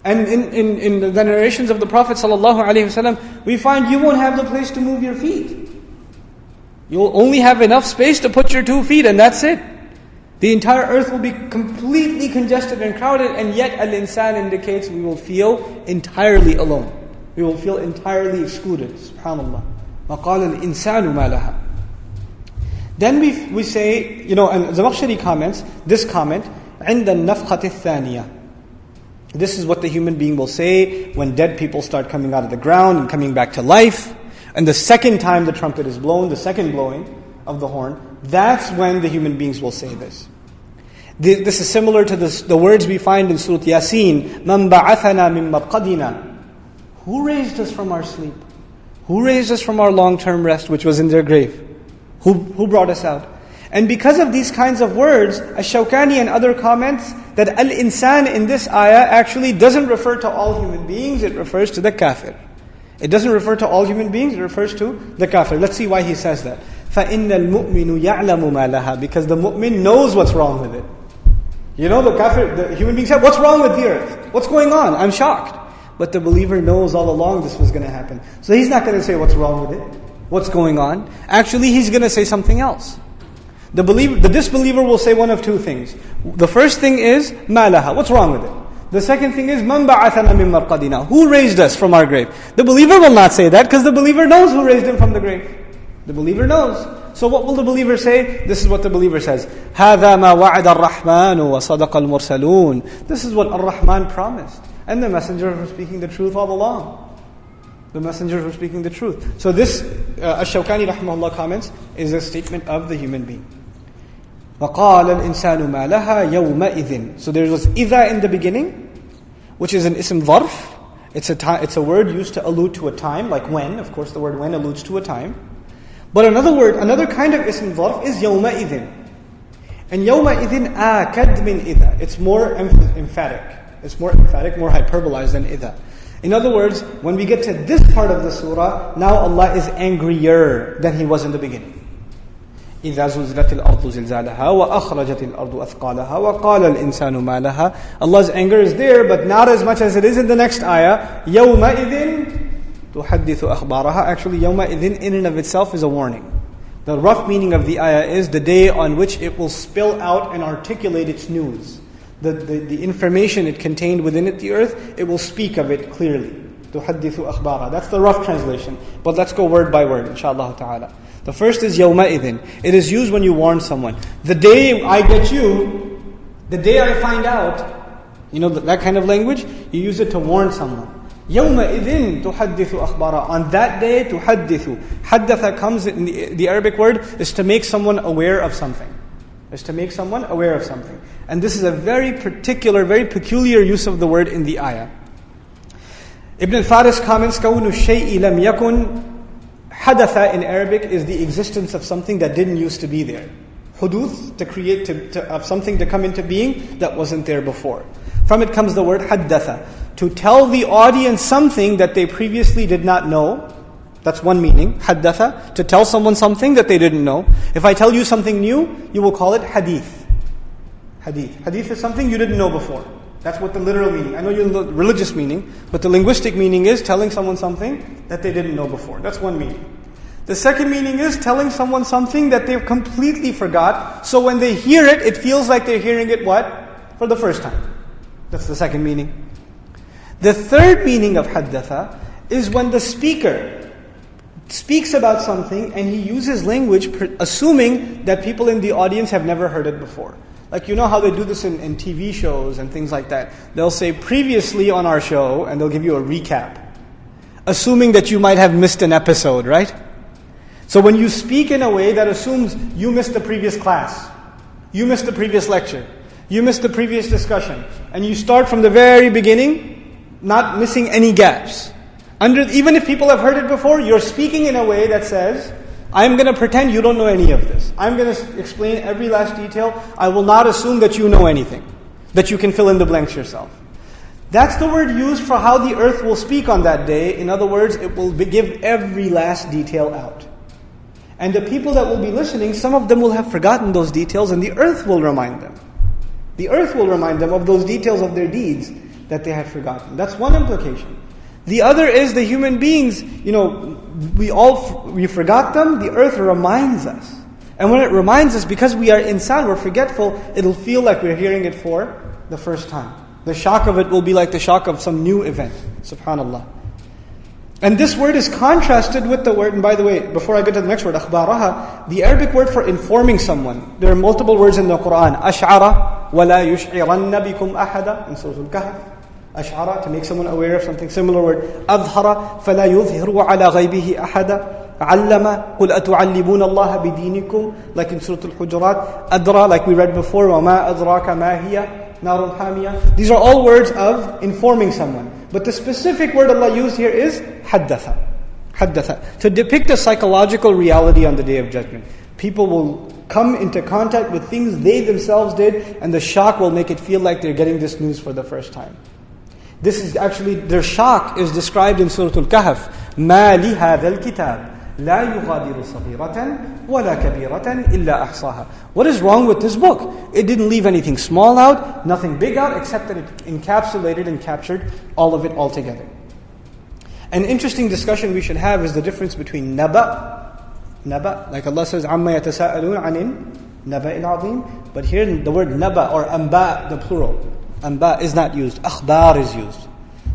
And in the narrations of the Prophet ﷺ, we find you won't have the place to move your feet. You'll only have enough space to put your 2 feet, and that's it. The entire earth will be completely congested and crowded, and yet al-insan indicates we will feel entirely alone. We will feel entirely excluded. SubhanAllah. وَقَالَ الْإِنسَانُ مَا لَهَا. Then we say, and Zamakhshari comments, this comment, عِنْدَ النَّفْخَةِ الثَّانِيَةِ. This is what the human being will say when dead people start coming out of the ground and coming back to life. And the second time the trumpet is blown, the second blowing of the horn, that's when the human beings will say this. This is similar to the words we find in Surah Yasin, مَنْ بَعَثَنَا مِنْ مَرْقَدِنَا. Who raised us from our sleep? Who raised us from our long-term rest, which was in their grave? Who brought us out? And because of these kinds of words, Ash-Shawkani and other comments, that al-insan in this ayah actually doesn't refer to all human beings, it refers to the kafir. It doesn't refer to all human beings, it refers to the kafir. Let's see why he says that. فَإِنَّ الْمُؤْمِنُ يَعْلَمُ مَا لَهَا. Because the mu'min knows what's wrong with it. The kafir, the human being said, what's wrong with the earth? What's going on? I'm shocked. But the believer knows all along this was going to happen. So he's not going to say what's wrong with it, what's going on. Actually, he's going to say something else. The disbeliever will say one of 2 things. The first thing is, مَا لَهَا. What's wrong with it? The second thing is, مَنْ بَعَثَنَا مِنْ مَرْقَدِنَا. Who raised us from our grave? The believer will not say that, because the believer knows who raised him from the grave. The believer knows. So what will the believer say? This is what the believer says. هَذَا مَا وَعَدَ الرَّحْمَنُ وَصَدَقَ الْمُرْسَلُونَ. This is what Ar-Rahman promised. And the messenger was speaking the truth all along. The messengers were speaking the truth. So this, Ash-Shawkani rahimahullah comments, is a statement of the human being. وَقَالَ الْإِنسَانُ مَا لَهَا يَوْمَئِذٍ. So there was إِذَا in the beginning, which is an ism dharf. It's a word used to allude to a time, like when. Of course, the word when alludes to a time. But another kind of ism dharf is يَوْمَئِذٍ. And يَوْمَئِذٍ آكَدْ مِنْ إِذَا. It's more emphatic. It's more emphatic, more hyperbolized than إِذَا. In other words, when we get to this part of the surah, now Allah is angrier than He was in the beginning. إِذَا زُلْزِلَتِ الْأَرْضُ زِلْزَالَهَا وَأَخْرَجَتِ الْأَرْضُ أَثْقَالَهَا وَقَالَ الْإِنسَانُ مَا لَهَا. Allah's anger is there, but not as much as it is in the next ayah. يَوْمَئِذٍ تُحَدِّثُ أَخْبَارَهَا. Actually, يَوْمَئِذٍ in and of itself is a warning. The rough meaning of the ayah is the day on which it will spill out and articulate its news. The information it contained within it, the earth, it will speak of it clearly. تُحَدِّثُ أَخْبَارَهَا. That's the rough translation. But let's go word by word, inshaAllah ta'ala. The first is يَوْمَئِذٍ. It is used when you warn someone. The day I get you, the day I find out, that kind of language, you use it to warn someone. يَوْمَئِذٍ تُحَدِّثُ أَخْبَارَهَا. On that day, تُحَدِّثُ. حَدَّثَ comes in the Arabic word, is to make someone aware of something. And this is a very particular, very peculiar use of the word in the ayah. Ibn al-Faris comments, كَوْنُ الشَّيْءِ لَمْ يَكُنْ. Hadatha in Arabic is the existence of something that didn't used to be there. Huduth, to create, of something to come into being that wasn't there before. From it comes the word haddatha, to tell the audience something that they previously did not know. That's one meaning, haddatha, to tell someone something that they didn't know. If I tell you something new, you will call it hadith. Hadith is something you didn't know before. That's what the literal meaning. I know you know the religious meaning, but the linguistic meaning is telling someone something that they didn't know before. That's one meaning. The second meaning is telling someone something that they've completely forgot, so when they hear it, it feels like they're hearing it what? For the first time. That's the second meaning. The third meaning of haddatha is when the speaker speaks about something and he uses language assuming that people in the audience have never heard it before. Like how they do this in TV shows and things like that. They'll say previously on our show, and they'll give you a recap, assuming that you might have missed an episode, right? So when you speak in a way that assumes you missed the previous class, you missed the previous lecture, you missed the previous discussion, and you start from the very beginning, not missing any gaps. Even if people have heard it before, you're speaking in a way that says, I'm going to pretend you don't know any of this. I'm going to explain every last detail. I will not assume that you know anything, that you can fill in the blanks yourself. That's the word used for how the earth will speak on that day. In other words, it will give every last detail out. And the people that will be listening, some of them will have forgotten those details, and the earth will remind them. The earth will remind them of those details of their deeds that they had forgotten. That's one implication. The other is the human beings, we forgot them, the earth reminds us. And when it reminds us, because we are insan, we're forgetful, it'll feel like we're hearing it for the first time. The shock of it will be like the shock of some new event. Subhanallah. And this word is contrasted with the word, and by the way, before I get to the next word, akhbaraha, the Arabic word for informing someone. There are multiple words in the Qur'an. Ash'ara, وَلَا يُشْعِرَنَّ بِكُمْ أَحَدًا in Surah Al-Kahf. Ash'ara, to make someone aware of something. Similar word, أظهر فلا يظهر على غيبه أحدا. علم قل أتعلمون الله بدينكم, like in Surah Al-Hujurat. أدرى, like we read before, وما أدراك ما هي نار حامية. These are all words of informing someone. But the specific word Allah used here is haddatha. Haddatha. To depict a psychological reality on the Day of Judgment. People will come into contact with things they themselves did, and the shock will make it feel like they're getting this news for the first time. This is actually, their shock is described in Surah Al-Kahf. مَا لِهَذَا الْكِتَابِ لَا يُغَادِرُ صَغِيرَةً وَلَا كَبِيرَةً إِلَّا أَحْصَاهَا. What is wrong with this book? It didn't leave anything small out, nothing big out, except that it encapsulated and captured all of it all together. An interesting discussion we should have is the difference between naba, like Allah says, عَمَّا يَتَسَاءَلُونَ عَنِ النَّبَإِ الْعَظِيمِ. But here the word naba or amba, the plural, amba is not used, akhbar is used.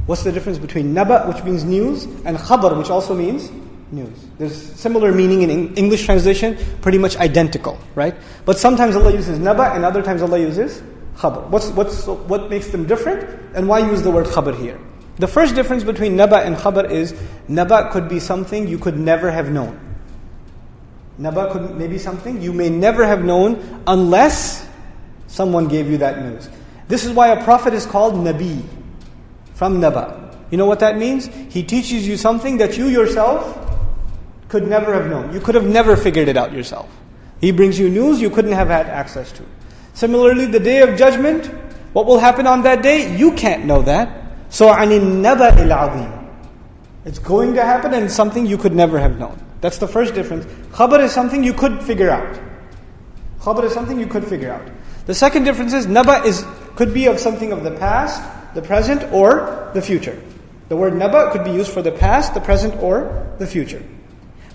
What's the difference between naba, which means news, and khabar, which also means news? There's similar meaning in English translation, pretty much identical, right? But sometimes Allah uses naba, and other times Allah uses khabar. What makes them different, and why use the word khabar here? The first difference between naba and khabar is, Naba could be something you could never have known. Naba could maybe something you may never have known unless someone gave you that news. This is why a prophet is called Nabi, from Naba. You know what that means? He teaches you something that you yourself could never have known. You could have never figured it out yourself. He brings you news you couldn't have had access to. Similarly, the day of judgment, what will happen on that day? You can't know that. So, عَنِ النَّبَإِ الْعَظِيمِ. It's going to happen and it's something you could never have known. That's the first difference. Khabar is something you could figure out. Khabar is something you could figure out. The second difference is Naba could be of something of the past, the present, or the future. The word Naba could be used for the past, the present, or the future.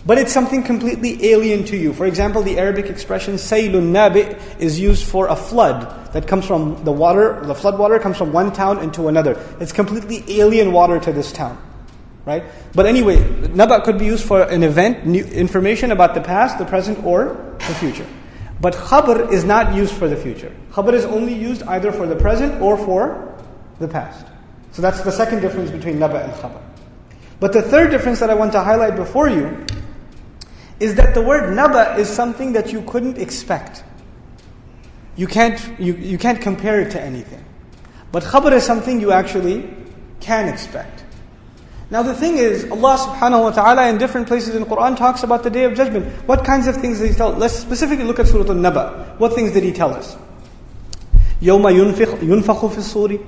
But it's something completely alien to you. For example, the Arabic expression Saylun Nabi is used for a flood that comes from the water. The flood water comes from one town into another. It's completely alien water to this town. Right? But anyway, Naba could be used for an event, new information about the past, the present, or the future. But Khabar is not used for the future. Khabar is only used either for the present or for the past. So that's the second difference between Naba and Khabar. But the third difference that I want to highlight before you is that the word Naba is something that you couldn't expect. You can't compare it to anything. But Khabar is something you actually can expect. Now the thing is, Allah subhanahu wa ta'ala in different places in the Qur'an talks about the Day of Judgment. What kinds of things did He tell? Let's specifically look at Sūrat Al-Naba. What things did He tell us? يَوْمَ يُنْفَخُ فِي الصُّورِ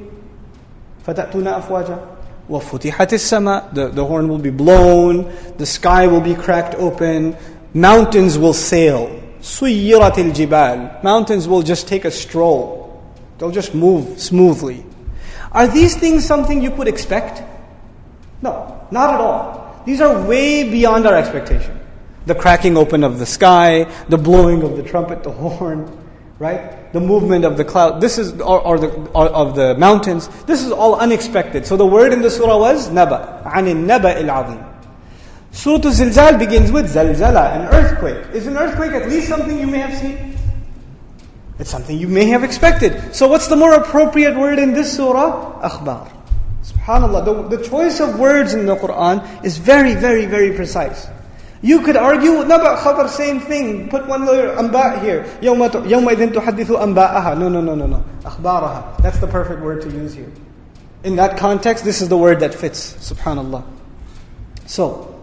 فَتَأْتُونَ أَفْوَاجًا وَفُتِحَتِ السَّمَاء. The horn will be blown, the sky will be cracked open, mountains will sail. سُيِّرَتِ الْجِبَالِ. Mountains will just take a stroll. They'll just move smoothly. Are these things something you could expect? No, not at all. These are way beyond our expectation. The cracking open of the sky, the blowing of the trumpet, the horn, right? The movement of the cloud. This is or of the mountains. This is all unexpected. So the word in the surah was Naba, عَنِ النَّبَإِ الْعَظِيمِ. Sūrat Al-Zalzala begins with Zilzala, an earthquake. Is an earthquake at least something you may have seen? It's something you may have expected. So what's the more appropriate word in this surah? Akhbar. SubhanAllah, the choice of words in the Qur'an is very, very, very precise. You could argue, Naba, Khabar, same thing. Put one letter, Amba here. يَوْمَئِذٍ تُحَدِّثُ أَنْبَاءَهَا. No. أَخْبَارَهَا. That's the perfect word to use here. In that context, this is the word that fits. SubhanAllah. So,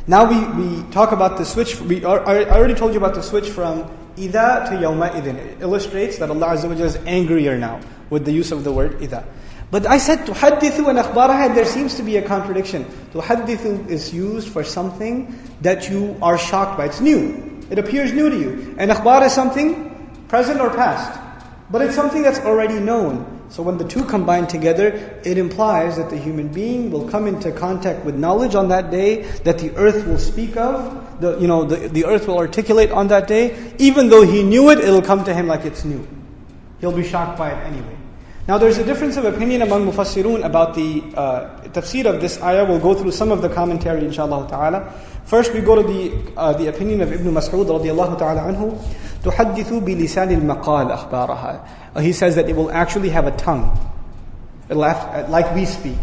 now we talk about the switch. I already told you about the switch from إِذَا to يَوْمَئِذٍ. It illustrates that Allah Azza wa Jalla is angrier now with the use of the word إِذَا. But I said تُحَدِّثُ and أَخْبَارَهَا, there seems to be a contradiction. تُحَدِّثُ is used for something that you are shocked by. It's new. It appears new to you. And أخبار is something present or past. But it's something that's already known. So when the two combine together, it implies that the human being will come into contact with knowledge on that day, that the earth will speak of, the earth will articulate on that day. Even though he knew it, it'll come to him like it's new. He'll be shocked by it anyway. Now there's a difference of opinion among Mufassirun about the tafsir of this ayah. We'll go through some of the commentary inshaAllah ta'ala. First we go to the opinion of Ibn Mas'ud radiallahu ta'ala anhu. تُحَدِّثُ بِلِسَانِ الْمَقَالِ أَخْبَارَهَا. He says that it will actually have a tongue. It'll act like we speak.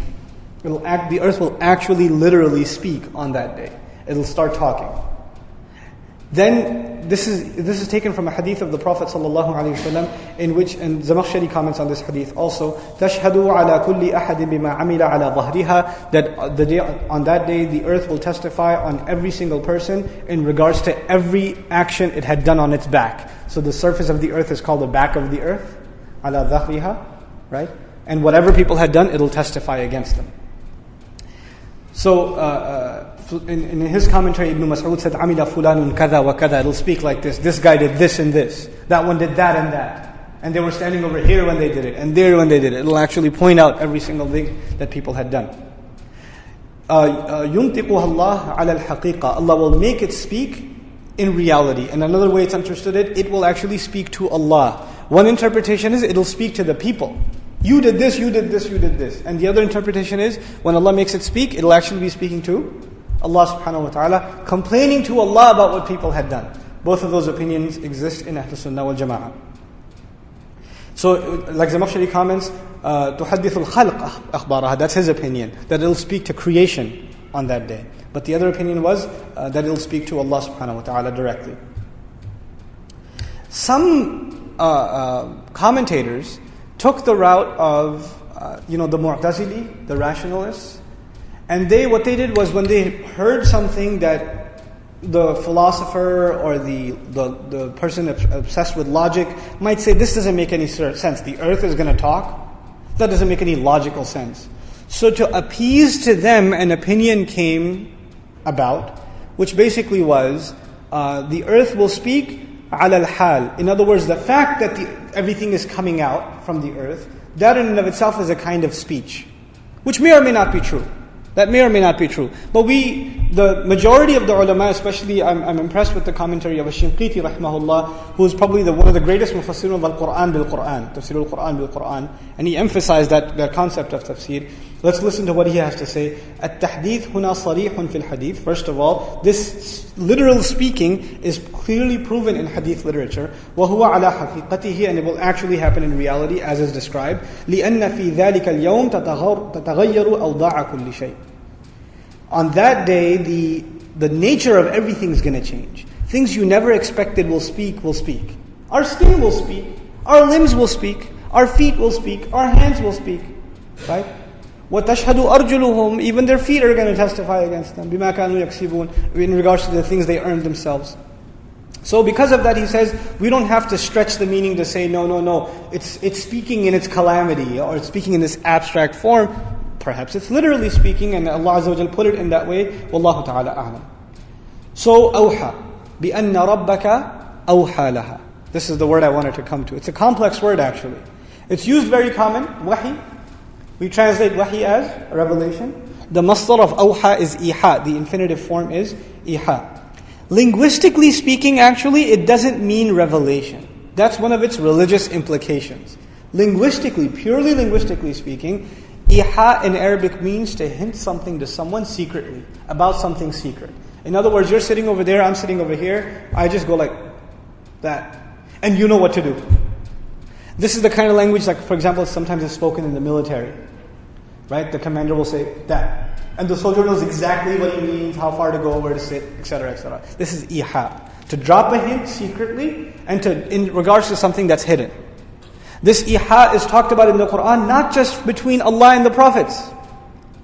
The earth will actually literally speak on that day. It'll start talking. Then this is taken from a hadith of the Prophet ﷺ, in which, and Zamakhshari comments on this hadith also, تَشْهَدُ عَلَى كُلِّ أَحَدٍ بِمَا عَمِلَ عَلَى ظَهْرِهَا, that on that day the earth will testify on every single person in regards to every action it had done on its back. So the surface of the earth is called the back of the earth, عَلَى ظَهْرِهَا, right? And whatever people had done, it'll testify against them. So, in his commentary, Ibn Mas'ud said, عَمِلَ فُلَانٌ كَذَا وَكَذَا. It'll speak like this. This guy did this and this. That one did that and that. And they were standing over here when they did it, and there when they did it. It'll actually point out every single thing that people had done. يُنْطِقُهَا اللَّهُ عَلَى الْحَقِيقَةِ. Allah will make it speak in reality. And another way it's understood it will actually speak to Allah. One interpretation is it'll speak to the people. You did this, you did this, you did this. And the other interpretation is, when Allah makes it speak, it'll actually be speaking to Allah subhanahu wa ta'ala, complaining to Allah about what people had done. Both of those opinions exist in Ahl Sunnah wal Jama'ah. So, like Zamakhshari comments, تُحَدِّثُ الْخَلْقَ أَخْبَارَهَا. That's his opinion, that it'll speak to creation on that day. But the other opinion was that it will speak to Allah subhanahu wa ta'ala directly. Some commentators took the route of the Mu'tazili, the rationalists, and what they did was when they heard something that the philosopher or the person obsessed with logic might say, this doesn't make any sense. The earth is going to talk? That doesn't make any logical sense. So to appease to them, an opinion came about, which basically was, the earth will speak ala al-hal. In other words, the fact that everything is coming out from the earth, that in and of itself is a kind of speech, which may or may not be true. That may or may not be true. But the majority of the ulama, especially I'm impressed with the commentary of al-Shinqiti rahimahullah, who is probably one of the greatest mufassirun of al-Qur'an bil-Qur'an, Tafseer al-Qur'an bil-Qur'an, and he emphasized that concept of tafsir. Let's listen to what he has to say. At-tahdith huna sarihun fil hadith. First of all, this literal speaking is clearly proven in hadith literature. وَهُوَ عَلَى حَقِيقَتِهِ, and it will actually happen in reality as is described. لِأَنَّ فِي ذَلِكَ الْيَوْمِ تَتَغَيَّرُ أَوْضَاعَ كُلِّ شَيْءٍ. On that day, the nature of everything is going to change. Things you never expected will speak. Our skin will speak. Our limbs will speak. Our feet will speak. Our hands will speak. Right? وَتَشْهَدُ أَرْجُلُهُمْ, even their feet are going to testify against them. بِمَا كَانُوا يَكْسِبُونَ, in regards to the things they earned themselves. So because of that, he says, we don't have to stretch the meaning to say, no, it's speaking in its calamity, or it's speaking in this abstract form. Perhaps it's literally speaking, and Allah Azza wa Jal put it in that way. Wallahu ta'ala a'lam. So, أوحى بِأَنَّ رَبَّكَ أَوْحَى لَهَا. This is the word I wanted to come to. It's a complex word actually. It's used very common, wahi. We translate wahi as revelation. The masdar of awha is iha. The infinitive form is iha. Linguistically speaking, actually, it doesn't mean revelation. That's one of its religious implications. Purely linguistically speaking, iha in Arabic means to hint something to someone secretly, about something secret. In other words, you're sitting over there, I'm sitting over here, I just go like that. And you know what to do. This is the kind of language, like for example, sometimes it's spoken in the military. Right? The commander will say that. And the soldier knows exactly what he means, how far to go, where to sit, etc., etc. This is iha. To drop a hint secretly and in regards to something that's hidden. This iha is talked about in the Qur'an, not just between Allah and the prophets.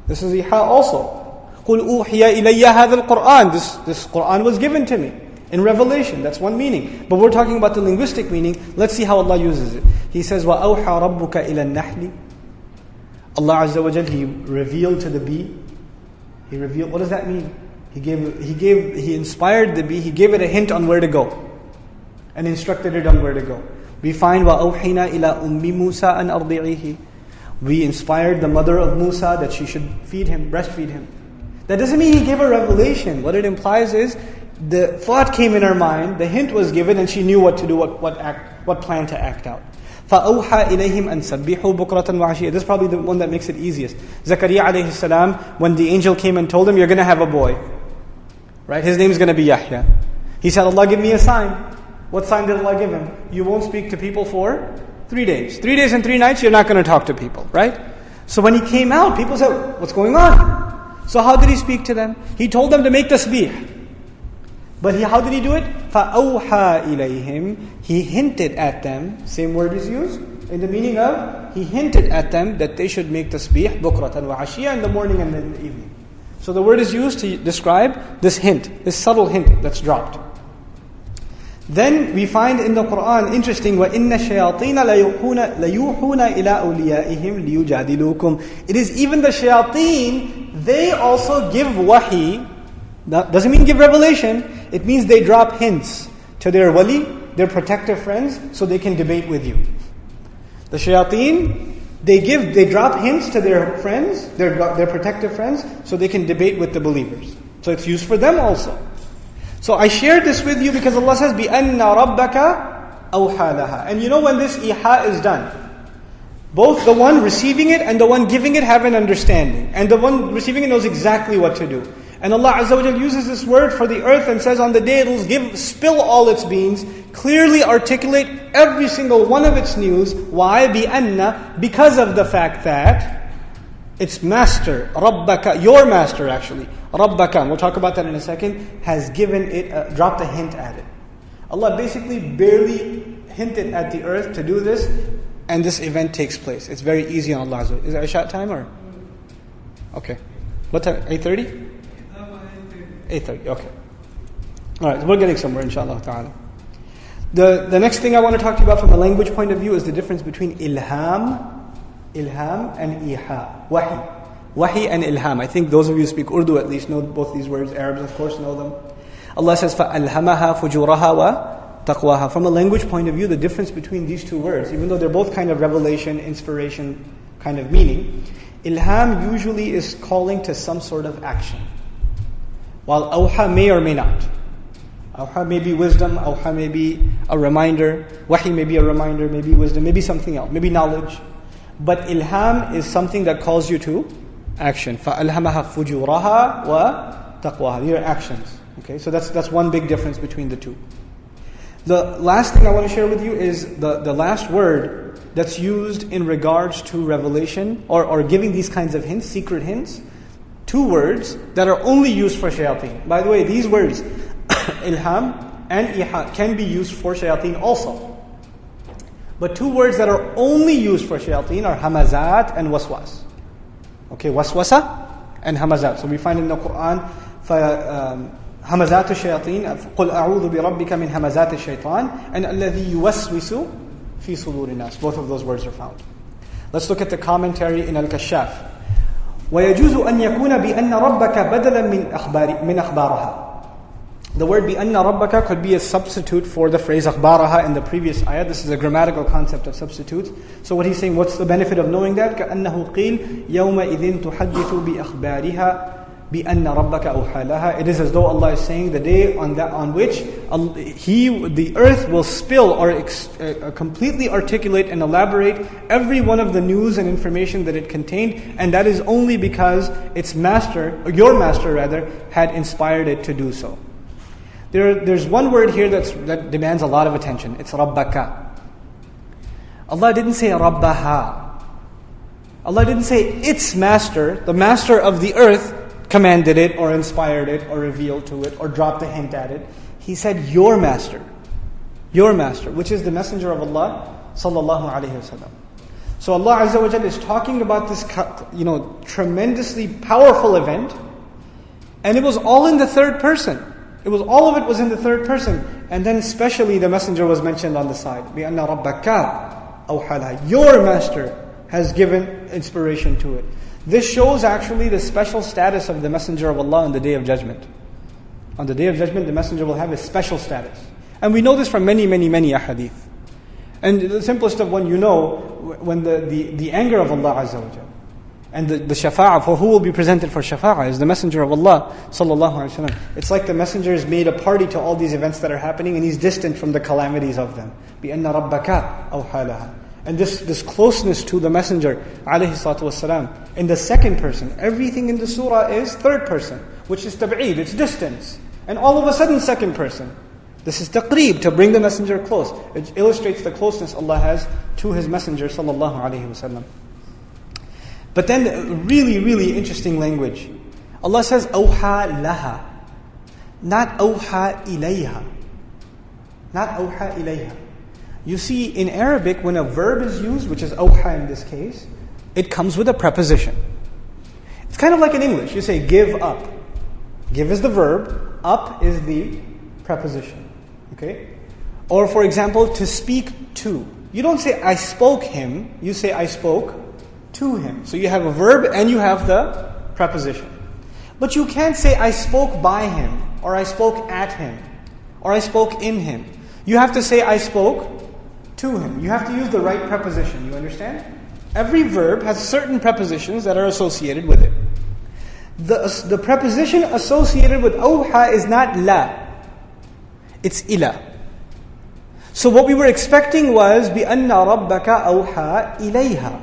This is iha also. قُلْ أُوحِيَ إِلَيَّ هَذَا الْقُرْآنِ. This Qur'an was given to me. In revelation, that's one meaning. But we're talking about the linguistic meaning. Let's see how Allah uses it. He says, وَأَوْحَى رَبُّكَ إِلَى النَّحْلِ. Allah Azza wa Jal, He revealed to the bee. He revealed, what does that mean? He inspired the bee, He gave it a hint on where to go. And instructed it on where to go. We find, وَأَوْحِينَا إِلَىٰ أُمِّ مُوسَىٰ أَنْ أَرْضِعِيهِ. We inspired the mother of Musa that she should feed him, breastfeed him. That doesn't mean He gave a revelation. What it implies is, the thought came in her mind, the hint was given, and she knew what to do, what plan to act out. فَأَوْحَى إِلَيْهِمْ أَنْ سَبِّحُوا بُكْرَةً وَعَشِيًّا. This is probably the one that makes it easiest. Zakaria alayhi salam, when the angel came and told him, you're going to have a boy. Right? His name is going to be Yahya. He said, Allah, give me a sign. What sign did Allah give him? You won't speak to people for 3 days. 3 days and 3 nights, you're not going to talk to people. Right? So when he came out, people said, what's going on? So how did he speak to them? He told them to make tasbih. But how did he do it? فَأَوْحَى إِلَيْهِمْ. He hinted at them, same word is used, in the meaning of, he hinted at them that they should make tasbih, bukratan wa ashiya, in the morning and in the evening. So the word is used to describe this hint, this subtle hint that's dropped. Then we find in the Qur'an, interesting, وَإِنَّ الشَّيَاطِينَ لَيُوحُونَ إِلَىٰ أَوْلِيَائِهِمْ لِيُجَادِلُوكُمْ. It is even the shayateen, they also give wahi. That doesn't mean give revelation. It means they drop hints to their wali, their protective friends, so they can debate with you. The shayateen, they drop hints to their friends, their protective friends, so they can debate with the believers. So it's used for them also. So I shared this with you because Allah says, بِأَنَّ رَبَّكَ أَوْحَى لَهَا. And you know when this iha is done, both the one receiving it and the one giving it have an understanding. And the one receiving it knows exactly what to do. And Allah Azza wa Jal uses this word for the earth and says on the day it will spill all its beans, clearly articulate every single one of its news. Why? بِأَنَّ, because of the fact that its master, Rabbaka, your master actually, Rabbaka, and we'll talk about that in a second, has given it, dropped a hint at it. Allah basically barely hinted at the earth to do this, and this event takes place. It's very easy on Allah Azza wa Jalla. Is it Isha time or? Okay. What time? 8:30? 8:30, okay. Alright, so we're getting somewhere inshallah ta'ala. The next thing I want to talk to you about from a language point of view is the difference between ilham and iha. Wahi and ilham. I think those of you who speak Urdu at least know both these words. Arabs of course know them. Allah says فَأَلْهَمَهَا فُجُورَهَا وَتَقْوَاهَا. From a language point of view, the difference between these two words, even though they're both kind of revelation, inspiration kind of meaning, ilham usually is calling to some sort of action, while awha may or may not. Awha may be wisdom, awha may be a reminder, wahi may be a reminder, maybe wisdom, maybe something else, maybe knowledge. But ilham is something that calls you to action. فَأَلْهَمَهَا فُجُورَهَا وَتَقْوَاهَا. Your actions. Okay, so that's one big difference between the two. The last thing I want to share with you is the last word that's used in regards to revelation or giving these kinds of hints, secret hints. Two words that are only used for shayateen. By the way, these words, ilham and iha, can be used for shayateen also. But two words that are only used for shayateen are hamazat and waswas. Okay, waswasa and hamazat. So we find in the Qur'an, hamazat al-shayateen, قُلْ أَعُوذُ بِرَبِّكَ مِنْ هَمَزَاتِ الشَّيْطَانِ and الَّذِي يُوَسْوِسُ فِي صُدُورِ النَّاسِ. Both of those words are found. Let's look at the commentary in Al-Kashaf. وَيَجُوزُ أَنْ يَكُونَ بِأَنَّ رَبَّكَ بَدَلًا مِنْ أَخْبَارَهَا. The word بِأَنَّ رَبَّكَ could be a substitute for the phrase أخبارها in the previous ayah. This is a grammatical concept of substitutes. So what he's saying, what's the benefit of knowing that? كَأَنَّهُ قِيلْ يَوْمَئِذٍ تُحَدِّثُ بِأَخْبَارِهَا بِأَنَّ رَبَّكَ أَوْحَى لَهَا. It is as though Allah is saying the day on which the earth will spill or completely articulate and elaborate every one of the news and information that it contained, and that is only because its master, or your master rather, had inspired it to do so. There's one word here that demands a lot of attention. It's Rabbaka. Allah didn't say Rabbaha. Allah didn't say its master, the master of the earth, commanded it or inspired it or revealed to it or dropped a hint at it. He said your master, which is the messenger of Allah sallallahu alaihi wasallam. So Allah Azza wa Jalla is talking about this tremendously powerful event, and it was all in the third person. All of it was in the third person, and then especially the messenger was mentioned on the side. بِأَنَّ رَبَّكَ أَوْحَى لَهَا. Your master has given inspiration to it. This shows actually the special status of the Messenger of Allah on the Day of Judgment. On the Day of Judgment, the Messenger will have a special status. And we know this from many, many, many ahadith. And the simplest of one, when the anger of Allah Azza wa Jalla and the shafa'ah, for who will be presented for shafa'ah, is the Messenger of Allah sallallahu alaihi wasallam. It's like the Messenger has made a party to all these events that are happening, and he's distant from the calamities of them. بِأَنَّ رَبَّكَ أَوْحَى لَهَا. And this closeness to the Messenger, alayhi salatu wassalam, in the second person. Everything in the surah is third person, which is tab'eed, it's distance. And all of a sudden second person. This is taqreeb, to bring the Messenger close. It illustrates the closeness Allah has to His Messenger sallallahu alayhi wasallam. But then, really, really interesting language. Allah says, أَوْحَى لَهَا. Not أَوْحَى إِلَيْهَا. Not أَوْحَى إِلَيْهَا. You see, in Arabic, when a verb is used, which is awha in this case, it comes with a preposition. It's kind of like in English. You say, give up. Give is the verb, up is the preposition. Okay? Or for example, to speak to. You don't say, I spoke him. You say, I spoke to him. So you have a verb and you have the preposition. But you can't say, I spoke by him, or I spoke at him, or I spoke in him. You have to say, I spoke to him. You have to use the right preposition. You understand? Every verb has certain prepositions that are associated with it. The preposition associated with awha is not la. It's ila. So what we were expecting was بِأَنَّ رَبَّكَ أَوْحَى إِلَيْهَا.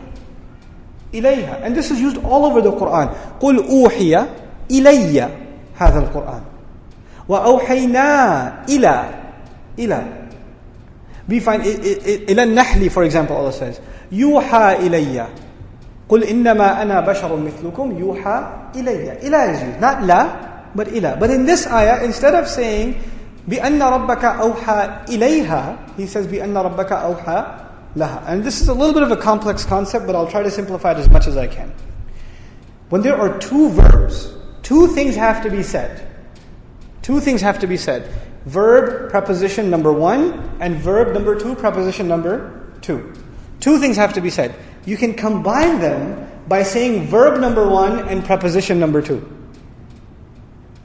إِلَيْهَا. And this is used all over the Qur'an. قُلْ أُوحِيَ إِلَيَّ هَذَا الْقُرْآنِ وَأَوْحَيْنَا إِلَى. We find إِلَى النَّحْلِ, for example, Allah says, يُوحَى إِلَيَّ. قُلْ قُلْ إِنَّمَا أَنَا بَشَرٌ مِثْلُكُمْ يُوحَى إِلَيَّ. Ila is used, not la, but ila. But in this ayah, instead of saying بِأَنَّ رَبَّكَ أَوْحَى إِلَيْهَا, he says بِأَنَّ رَبَّكَ أَوْحَى لَهَا. And this is a little bit of a complex concept, but I'll try to simplify it as much as I can. When there are two verbs, two things have to be said. Two things have to be said. Verb, preposition number 1, and verb number 2, preposition number 2. Two things have to be said. You can combine them by saying verb number 1 and preposition number 2.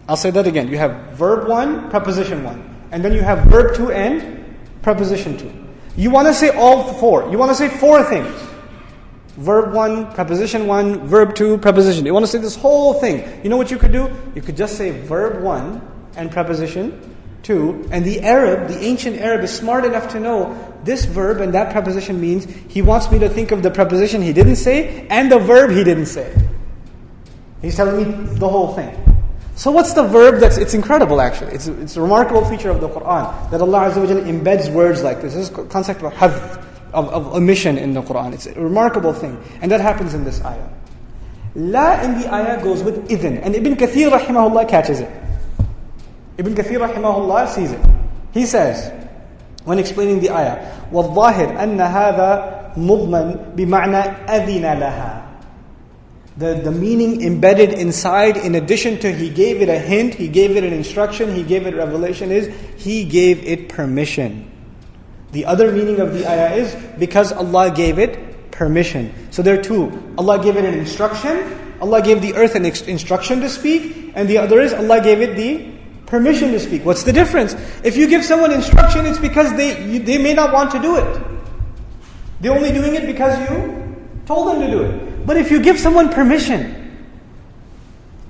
I'll say that again. You have verb 1, preposition 1. And then you have verb 2 and preposition 2. You want to say all four. You want to say four things. Verb 1, preposition 1, verb 2, preposition 2. You want to say this whole thing. You know what you could do? You could just say verb 1 and preposition 2. And the Arab, the ancient Arab, is smart enough to know this verb and that preposition means he wants me to think of the preposition he didn't say and the verb he didn't say. He's telling me the whole thing. So what's the verb it's incredible actually. It's a remarkable feature of the Qur'an that Allah Azza wa Jalla embeds words like this. This is a concept of hadf, of omission in the Qur'an. It's a remarkable thing. And that happens in this ayah. La in the ayah goes with idhin. And Ibn Kathir rahimahullah catches it. Ibn Kathir rahimahullah sees it. He says, when explaining the ayah, وَالظَّاهِرْ أَنَّ هَذَا مُضْمَنْ بِمَعْنَى أَذِنَ لَهَا. The meaning embedded inside, in addition to he gave it a hint, he gave it an instruction, he gave it revelation, is he gave it permission. The other meaning of the ayah is because Allah gave it permission. So there are two. Allah gave it an instruction, Allah gave the earth an instruction to speak, and the other is Allah gave it the permission to speak. What's the difference? If you give someone instruction, it's because they may not want to do it. They're only doing it because you told them to do it. But if you give someone permission,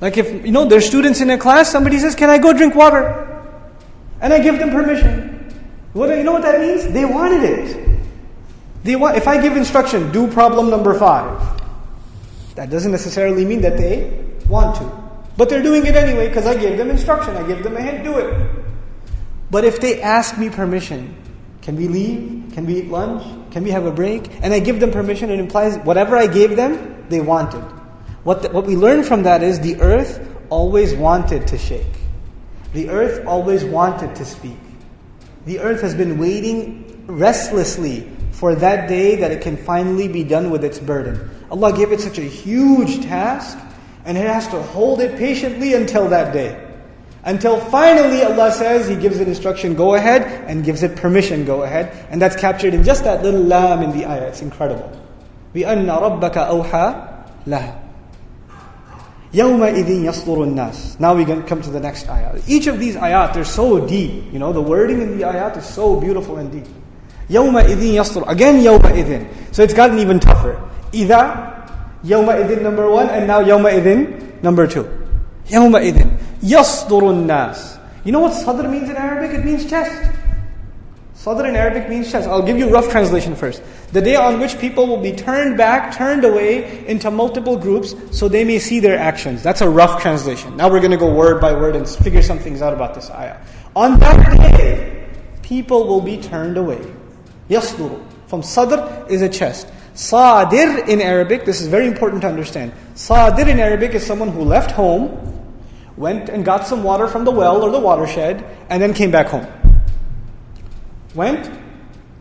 like if, there's students in a class, somebody says, can I go drink water? And I give them permission. You know what that means? They wanted it. If I give instruction, do problem number 5, that doesn't necessarily mean that they want to. But they're doing it anyway because I gave them instruction. I gave them a hint, do it. But if they ask me permission, can we leave? Can we eat lunch? Can we have a break? And I give them permission, it implies whatever I gave them, they wanted. What we learn from that is the earth always wanted to shake. The earth always wanted to speak. The earth has been waiting restlessly for that day that it can finally be done with its burden. Allah gave it such a huge task, and it has to hold it patiently until that day. Until finally Allah says, He gives it instruction, go ahead, and gives it permission, go ahead. And that's captured in just that little lam in the ayah. It's incredible. بِأَنَّ رَبَّكَ أَوْحَى لَهَا يَوْمَئِذٍ يَصْدُرُ النَّاسِ. Now we can come to the next ayah. Each of these ayat, they're so deep. The wording in the ayat is so beautiful and deep. يَوْمَئِذٍ يَصْدُرُ. Again, يَوْمَئِذٍ. So it's gotten even tougher. إِذَا, يَوْمَئِذٍ number 1, and now يَوْمَئِذٍ number 2. يَوْمَئِذٍ يَصْدُرُ النَّاسِ. You know what sadr means in Arabic? It means chest. Sadr in Arabic means chest. I'll give you a rough translation first. The day on which people will be turned back, turned away into multiple groups so they may see their actions. That's a rough translation. Now we're going to go word by word and figure some things out about this ayah. On that day, people will be turned away. يَصْدُرُ. From sadr is a chest. Sadir in Arabic, this is very important to understand. Sadir in Arabic is someone who left home, went and got some water from the well or the watershed, and then came back home.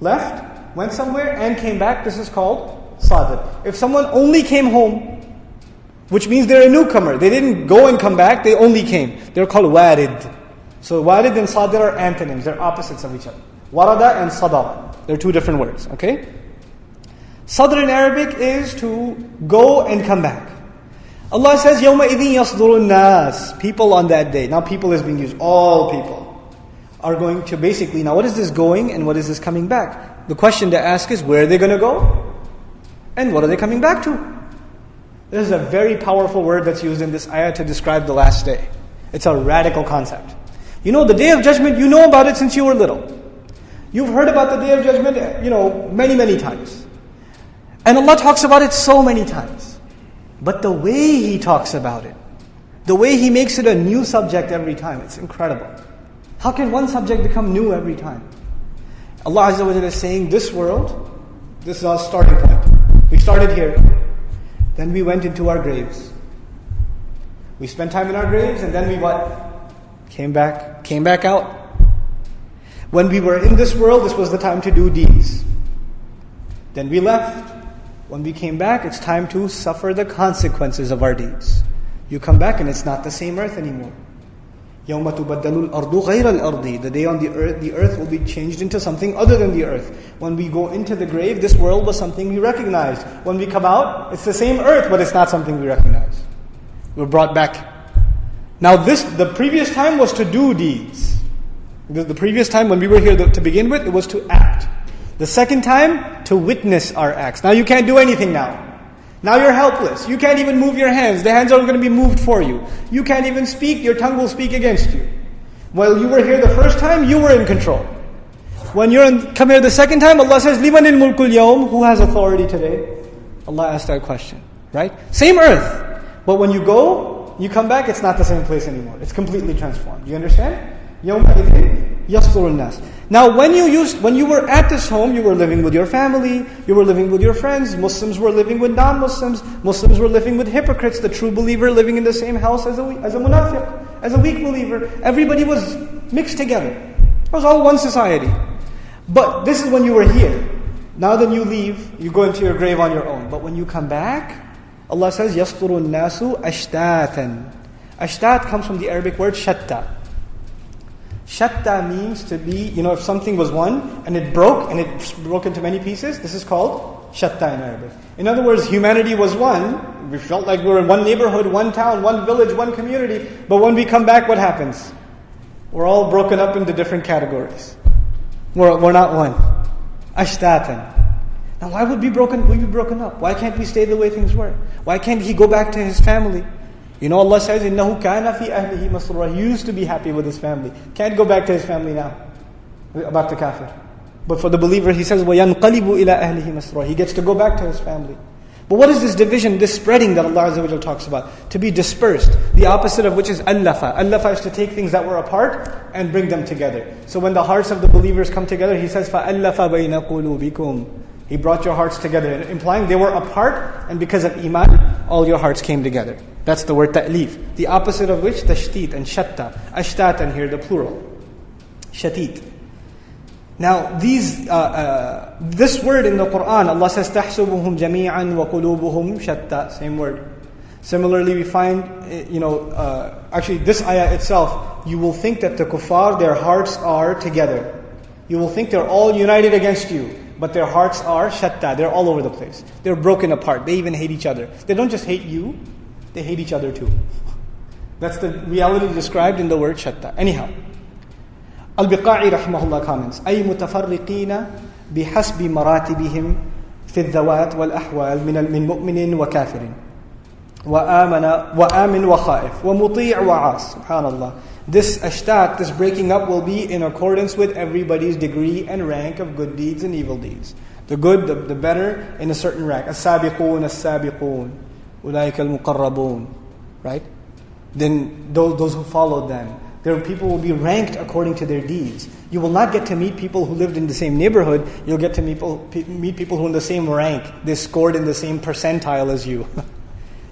Left, went somewhere, and came back. This is called Sadir. If someone only came home, which means they're a newcomer, they didn't go and come back, they only came. They're called Warid. So Warid and Sadir are antonyms, they're opposites of each other. Warada and Sadara. They're two different words, okay? Sadr in Arabic is to go and come back. Allah says, يَوْمَئِذٍ يَصْدُرُ النَّاسِ. People on that day. Now people is being used. All people are going to basically, now what is this going and what is this coming back? The question to ask is, where are they going to go? And what are they coming back to? This is a very powerful word that's used in this ayah to describe the last day. It's a radical concept. The Day of Judgment, you know about it since you were little. You've heard about the Day of Judgment, many, many times. And Allah talks about it so many times. But the way He talks about it, the way He makes it a new subject every time, it's incredible. How can one subject become new every time? Allah Azza wa Jalla is saying, this world, this is our starting point. We started here. Then we went into our graves. We spent time in our graves, and then we what? Came back out. When we were in this world, this was the time to do deeds. Then we left. When we came back, it's time to suffer the consequences of our deeds. You come back and it's not the same earth anymore. يَوْمَ تُبَدَّلُ الْأَرْضُ غَيْرَ الْأَرْضِ. The day on the earth will be changed into something other than the earth. When we go into the grave, this world was something we recognized. When we come out, it's the same earth, but it's not something we recognize. We're brought back. Now the previous time was to do deeds. The previous time when we were here to begin with, it was to act. The second time, to witness our acts. Now you can't do anything now. Now you're helpless. You can't even move your hands. The hands are going to be moved for you. You can't even speak. Your tongue will speak against you. While you were here the first time, you were in control. When come here the second time, Allah says, لِمَنِ الْمُلْكُ الْيَوْمِ. Who has authority today? Allah asked that question. Right? Same earth. But when you go, you come back, it's not the same place anymore. It's completely transformed. You understand? يَوْمَئِذٍ يَصْدُرُ النَّاسِ. Now when you were at this home, you were living with your family, you were living with your friends, Muslims were living with non-Muslims, Muslims were living with hypocrites, the true believer living in the same house as a munafiq, as a weak believer. Everybody was mixed together. It was all one society. But this is when you were here. Now that you leave, you go into your grave on your own. But when you come back, Allah says, يَصْدُرُ النَّاسُ أَشْتَاتًا. Ashtat comes from the Arabic word shatta. Shatta means to be, if something was one and it broke into many pieces, this is called shatta in Arabic. In other words, humanity was one. We felt like we were in one neighborhood, one town, one village, one community. But when we come back, what happens? We're all broken up into different categories. We're not one. Ashtatan. Now why would we be broken up? Why can't we stay the way things were? Why can't he go back to his family? Allah says, إِنَّهُ كَانَ فِي أَهْلِهِ مَسْرُورًا. He used to be happy with his family. Can't go back to his family now. About the kafir. But for the believer, he says, وَيَنْقَلِبُ إِلَىٰ أَهْلِهِ مَسْرُورًا. He gets to go back to his family. But what is this division, this spreading that Allah Azza wa Jalla talks about? To be dispersed. The opposite of which is allafa. Allafa is to take things that were apart and bring them together. So when the hearts of the believers come together, He says, فَأَلَّفَ بَيْنَ قُلُوبِكُمْ. He brought your hearts together, implying they were apart, and because of iman, all your hearts came together. That's the word ta'lif. The opposite of which, tashteet and shatta. Ashtatan here, the plural. Shatit. Now, this word in the Qur'an, Allah says, تَحْسُبُهُمْ جَمِيعًا وَقُلُوبُهُمْ shatta. Same word. Similarly, we find, actually this ayah itself, you will think that the kuffar, their hearts are together. You will think they're all united against you. But their hearts are shatta. They're all over the place. They're broken apart. They even hate each other. They don't just hate you, they hate each other too. That's the reality described in the word shatta. Anyhow, Al-Biqa'i rahimahullah comments, أي متفرقين بحسب مراتبهم في الذوات والأحوال من مؤمن وكافر وآمن وخائف ومطيع وعاص. SubhanAllah. This ashtat, this breaking up will be in accordance with everybody's degree and rank of good deeds and evil deeds. The good, the better, in a certain rank. As-sabiqun, as-sabiqun. Ulaika al-muqarrabun. Right? Then those who followed them. Their people will be ranked according to their deeds. You will not get to meet people who lived in the same neighborhood. You'll get to meet people who are in the same rank. They scored in the same percentile as you.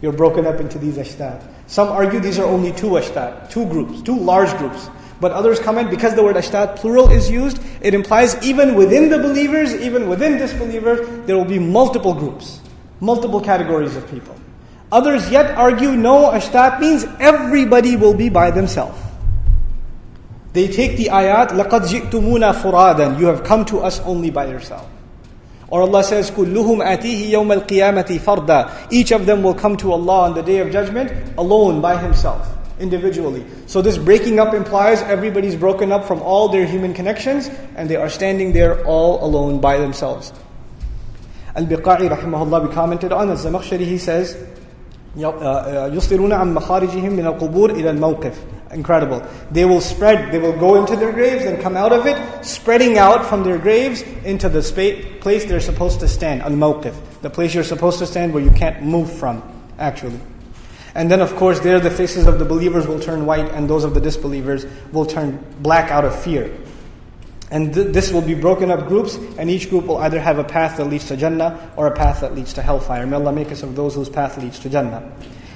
You're broken up into these ashtat. Some argue these are only two ashtat, two groups, two large groups. But others comment, because the word ashtat, plural, is used, it implies even within the believers, even within disbelievers, there will be multiple groups, multiple categories of people. Others yet argue, no, ashtat means everybody will be by themselves. They take the ayat, لَقَدْ جِئْتُمُونَا فُرَادًا. You have come to us only by yourself. Or Allah says, كُلُّهُمْ آتِيهِ يَوْمَ الْقِيَامَةِ فَرْدًا. Each of them will come to Allah on the Day of Judgment alone, by himself, individually. So this breaking up implies everybody's broken up from all their human connections, and they are standing there all alone by themselves. Al-Biqa'i rahimahullah, we commented on Az-Zamakhshari, he says, يُصْطِرُونَ عَنْ مَخَارِجِهِمْ مِنَ الْقُبُورِ إِلَى الْمَوْقِفِ. Incredible. They will go into their graves and come out of it, spreading out from their graves into the place they're supposed to stand, al-mawqif, the place you're supposed to stand where you can't move from, actually. And then of course there the faces of the believers will turn white and those of the disbelievers will turn black out of fear. And this will be broken up groups, and each group will either have a path that leads to Jannah or a path that leads to hellfire. May Allah make us of those whose path leads to Jannah.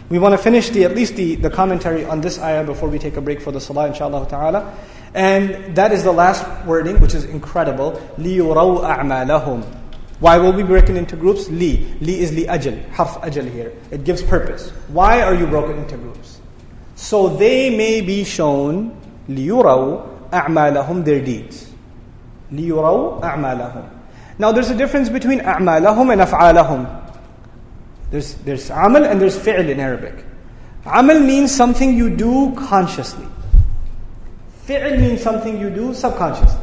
We want to finish at least the commentary on this ayah before we take a break for the salah, inshallah ta'ala. And that is the last wording, which is incredible. لِيُرَوْا أَعْمَالَهُمْ. Why will we be broken into groups? Li is li ajal, harf ajal here. It gives purpose. Why are you broken into groups? So they may be shown, لِيُرَوْا أَعْمَالَهُمْ, their deeds. لِيُرَوْا أَعْمَالَهُمْ. Now there's a difference between أَعْمَالَهُمْ and أَفْعَالَهُمْ. There's amal and there's fi'l in Arabic. Amal means something you do consciously. Fi'l means something you do subconsciously.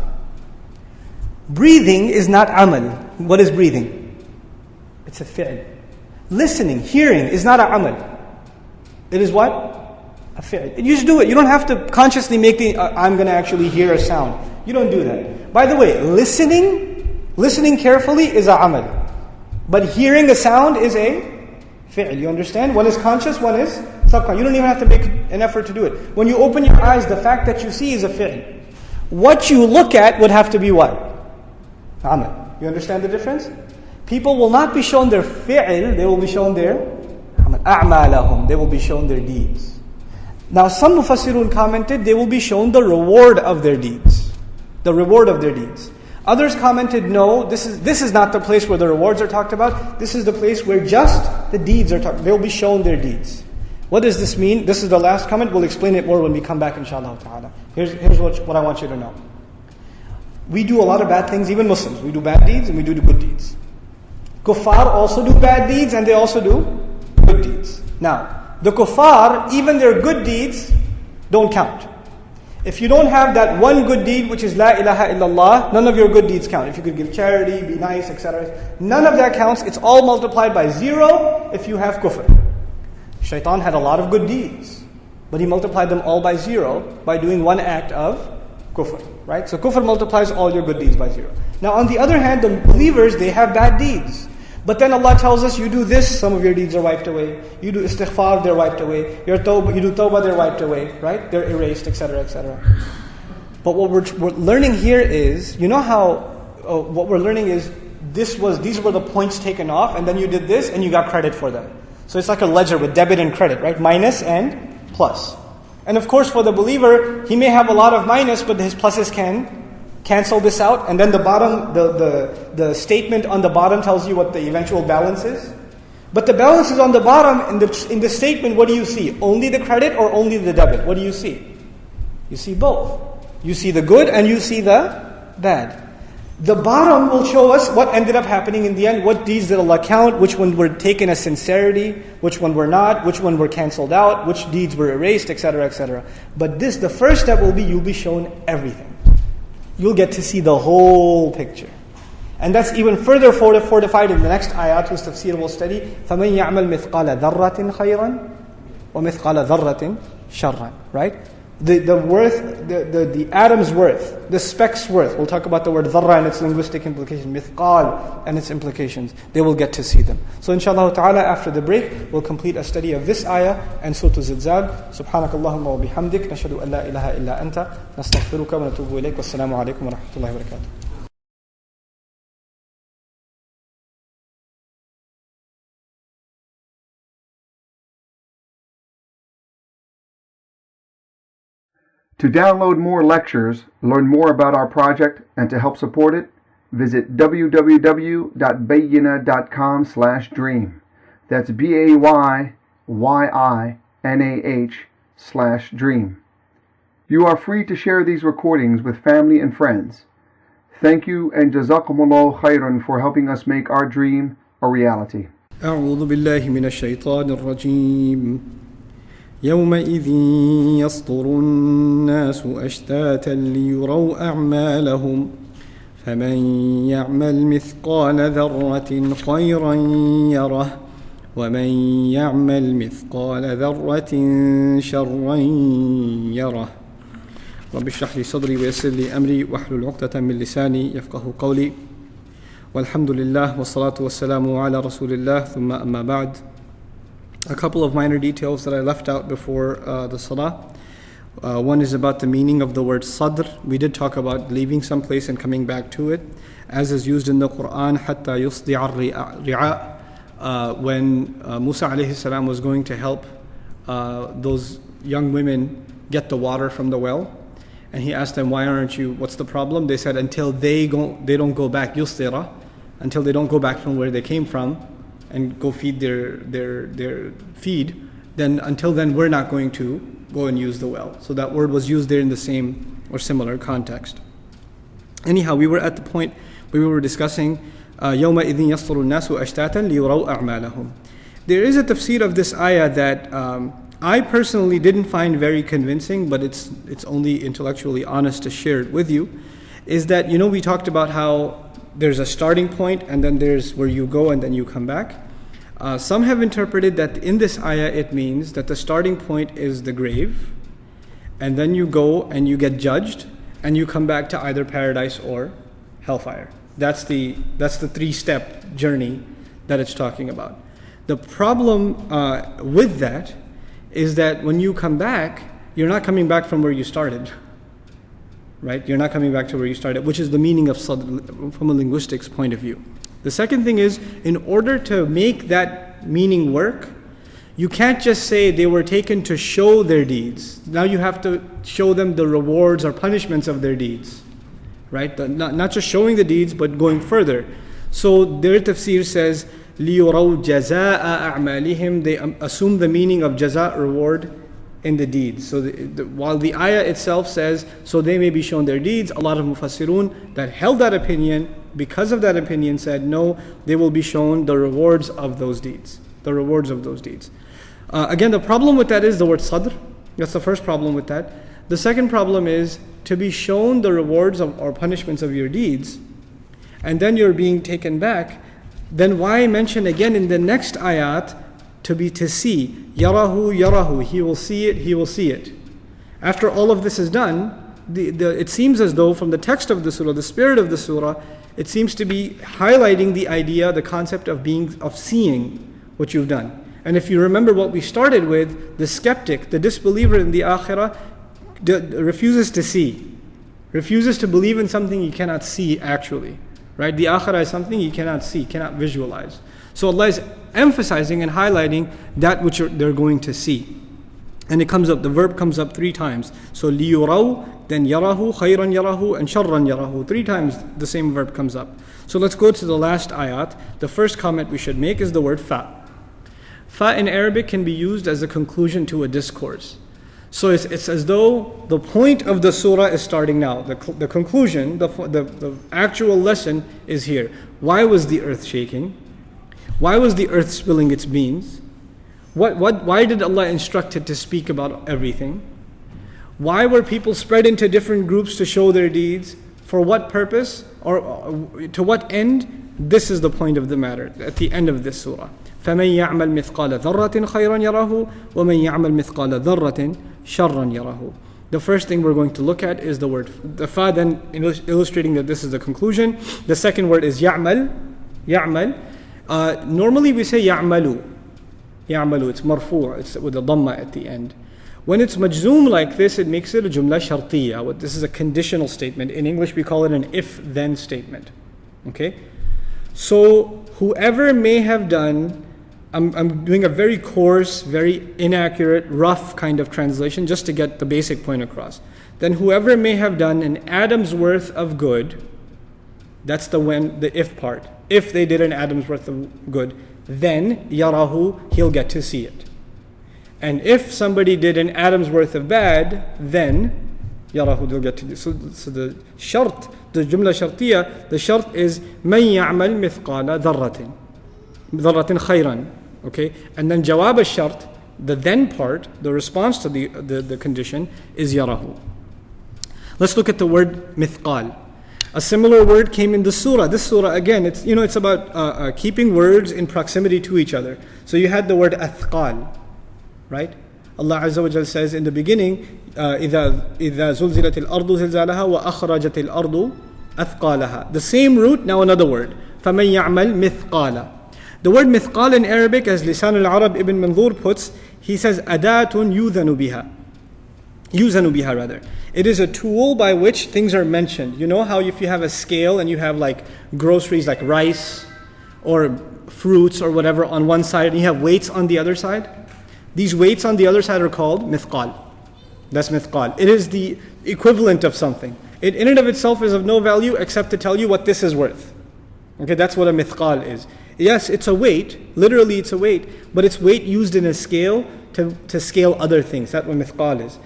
Breathing is not amal. What is breathing? It's a fi'l. Listening, hearing is not a amal. It is what? A fi'l. You just do it. You don't have to consciously make I'm going to actually hear a sound. You don't do that. By the way, listening carefully is a amal. But hearing a sound is a fi'l. You understand? One is conscious, one is subconscious. You don't even have to make an effort to do it. When you open your eyes, the fact that you see is a fi'l. What you look at would have to be what? Amal. You understand the difference? People will not be shown their fi'l, they will be shown their a'malahum. They will be shown their deeds. Now some mufassirun commented they will be shown the reward of their deeds. The reward of their deeds. Others commented, no, this is not the place where the rewards are talked about. This is the place where just the deeds are talked about. They will be shown their deeds. What does this mean? This is the last comment. We'll explain it more when we come back, inshallah ta'ala. Here's what I want you to know. We do a lot of bad things, even Muslims. We do bad deeds and we do good deeds. Kuffar also do bad deeds and they also do good deeds. Now, the kuffar, even their good deeds, don't count. If you don't have that one good deed, which is La ilaha illallah, none of your good deeds count. If you could give charity, be nice, etc. None of that counts. It's all multiplied by 0 if you have kufr. Shaitan had a lot of good deeds, but he multiplied them all by 0 by doing one act of kufr. Right? So kufr multiplies all your good deeds by 0. Now on the other hand, the believers, they have bad deeds. But then Allah tells us, you do this, some of your deeds are wiped away. You do istighfar, they're wiped away. You do tawbah, they're wiped away. Right? They're erased, etc., etc. But what we're learning here is, you know how, what we're learning is, these were the points taken off, and then you did this, and you got credit for them. So it's like a ledger with debit and credit, right? Minus and plus. And of course for the believer, he may have a lot of minus, but his pluses can cancel this out, and then the bottom, the statement on the bottom tells you what the eventual balance is. But the balance is on the bottom. In the statement, what do you see? Only the credit or only the debit? What do you see? You see both. You see the good and you see the bad. The bottom will show us what ended up happening in the end, what deeds did Allah count, which ones were taken as sincerity, which one were not, which one were cancelled out, which deeds were erased, etc., etc. But the first step will be, you'll be shown everything. You'll get to see the whole picture. And that's even further fortified in the next ayat whose tafseer we'll study. فَمَنْ يَعْمَلْ مِثْقَالَ ذَرَّةٍ خَيْرًا وَمِثْقَالَ ذَرَّةٍ شَرًّا. Right? The worth, the atom's worth, the speck's worth. We'll talk about the word dharra and its linguistic implications, mithqal and its implications. They will get to see them. So inshallah ta'ala, after the break, we'll complete a study of this ayah and Sūrat Al-Zalzala. Subhanakallahumma wa bihamdik, nashhadu an la ilaha illa anta, nastaghfiruka wa natubu ilayk. Wassalamu alaikum wa rahmatullahi wa barakatuh. To download more lectures, learn more about our project, and to help support it, visit www.bayyinah.com/dream. That's BAYYINAH/dream. You are free to share these recordings with family and friends. Thank you and jazakumullahu khairan for helping us make our dream a reality. أعوذ بالله من الشيطان الرجيم. يومئذ يصدر الناس أشتاتا ليروا أعمالهم فمن يعمل مثقال ذرة خيرا يره ومن يعمل مثقال ذرة شرا يره. رب اشرح لي صدري ويسر لي أمري واحلل عقدة من لساني يفقه قولي. والحمد لله والصلاة والسلام على رسول الله ثم أما بعد. A couple of minor details that I left out before the salah. One is about the meaning of the word sadr. We did talk about leaving some place and coming back to it, as is used in the Qur'an, حَتَّى يُصْدِعَ الرِّعَاء. When Musa alayhi salam was going to help those young women get the water from the well, and he asked them, why aren't you, what's the problem? They said, until they don't go back, yusdira, until they don't go back from where they came from and go feed their feed, then until then we're not going to go and use the well. So that word was used there in the same or similar context. Anyhow, we were at the point where we were discussing يَوْمَئِذٍ يَصْطُرُ النَّاسُ أَشْتَاتًا لِيُرَوْا أَعْمَالَهُم. There is a tafseer of this ayah that I personally didn't find very convincing, but it's only intellectually honest to share it with you, is that, we talked about how there's a starting point and then there's where you go and then you come back. Some have interpreted that in this ayah it means that the starting point is the grave, and then you go and you get judged and you come back to either paradise or hellfire. That's the 3-step journey that it's talking about. The problem with that is that when you come back, you're not coming back from where you started. Right? You're not coming back to where you started, which is the meaning of sadr from a linguistics point of view. The second thing is, in order to make that meaning work, you can't just say they were taken to show their deeds. Now you have to show them the rewards or punishments of their deeds. Right? Not just showing the deeds, but going further. So their tafsir says, لِيُرَوْا جَزَاءَ أَعْمَالِهِمْ. They assume the meaning of jaza, reward, in the deeds. So while the ayah itself says, so they may be shown their deeds, a lot of mufassirun that held that opinion, because of that opinion, said, no, they will be shown the rewards of those deeds. The rewards of those deeds. Again, the problem with that is the word sadr. That's the first problem with that. The second problem is to be shown the rewards or punishments of your deeds, and then you're being taken back. Then why mention again in the next ayat to see? Yarahu, he will see it. After all of this is done, it seems as though from the text of the surah, the spirit of the surah, it seems to be highlighting the idea, the concept of seeing what you've done. And if you remember what we started with, the skeptic, the disbeliever in the akhirah, refuses to see, refuses to believe in something he cannot see actually. Right? The akhirah is something you cannot see, cannot visualize. So Allah is emphasizing and highlighting that which they're going to see. And the verb comes up 3 times. So liyuraw, then yarahu, khayran yarahu, and sharran yarahu. 3 times the same verb comes up. So let's go to the last ayat. The first comment we should make is the word fa. Fa in Arabic can be used as a conclusion to a discourse. So it's as though the point of the surah is starting now. The conclusion, the actual lesson is here. Why was the earth shaking? Why was the earth spilling its beams? Why did Allah instruct it to speak about everything? Why were people spread into different groups to show their deeds? For what purpose? Or to what end? This is the point of the matter at the end of this surah. فَمَنْ يَعْمَلْ مِثْقَالَ ذَرَّةٍ خَيْرًا يَرَهُ وَمَنْ يَعْمَلْ مِثْقَالَ ذَرَّةٍ شَرًّا يَرَهُ. The first thing we're going to look at is the word the fa, then illustrating that this is the conclusion. The second word is يَعْمَلْ. Normally we say يَعْمَلُ. It's marfu', it's with a dhamma at the end. When it's majzoom like this, it makes it a jumla shartiyya. This is a conditional statement. In English we call it an if-then statement. Okay? So whoever may have done, I'm doing a very coarse, very inaccurate, rough kind of translation just to get the basic point across. Then whoever may have done an atom's worth of good, that's the if part. If they did an atom's worth of good, then yarahu, he'll get to see it. And if somebody did an atom's worth of bad, then yarahu, they'll get to do. So the shart, the jumla shartiyya, the shart is man ya'mal mithqala dharratin khayran. Okay, and then jawab al-shart, the then part, the response to the condition is yarahu. Let's look at the word mithqal. A similar word came in the surah. This surah again, it's about keeping words in proximity to each other. So you had the word athqal, right? Allah Azza wa Jalla says in the beginning, إِذَا زُلْزِلَتِ الْأَرْضُ زِلْزَالَهَا وَأَخْرَجَتِ الْأَرْضُ أَثْقَالَهَا. The same root, now another word. فَمَنْ يَعْمَلْ مِثْقَالًا. The word mithqal in Arabic, as Lisan al-Arab Ibn Manzur puts, he says, أَدَاتٌ يُوذَنُ بِهَا. Yuzanu biha rather. It is a tool by which things are mentioned. You know how if you have a scale and you have like groceries like rice or fruits or whatever on one side and you have weights on the other side? These weights on the other side are called mithqal. That's mithqal. It is the equivalent of something. It in and of itself is of no value except to tell you what this is worth. Okay, that's what a mithqal is. Yes, it's a weight. Literally it's a weight. But it's weight used in a scale to scale other things. That's what mithqal is.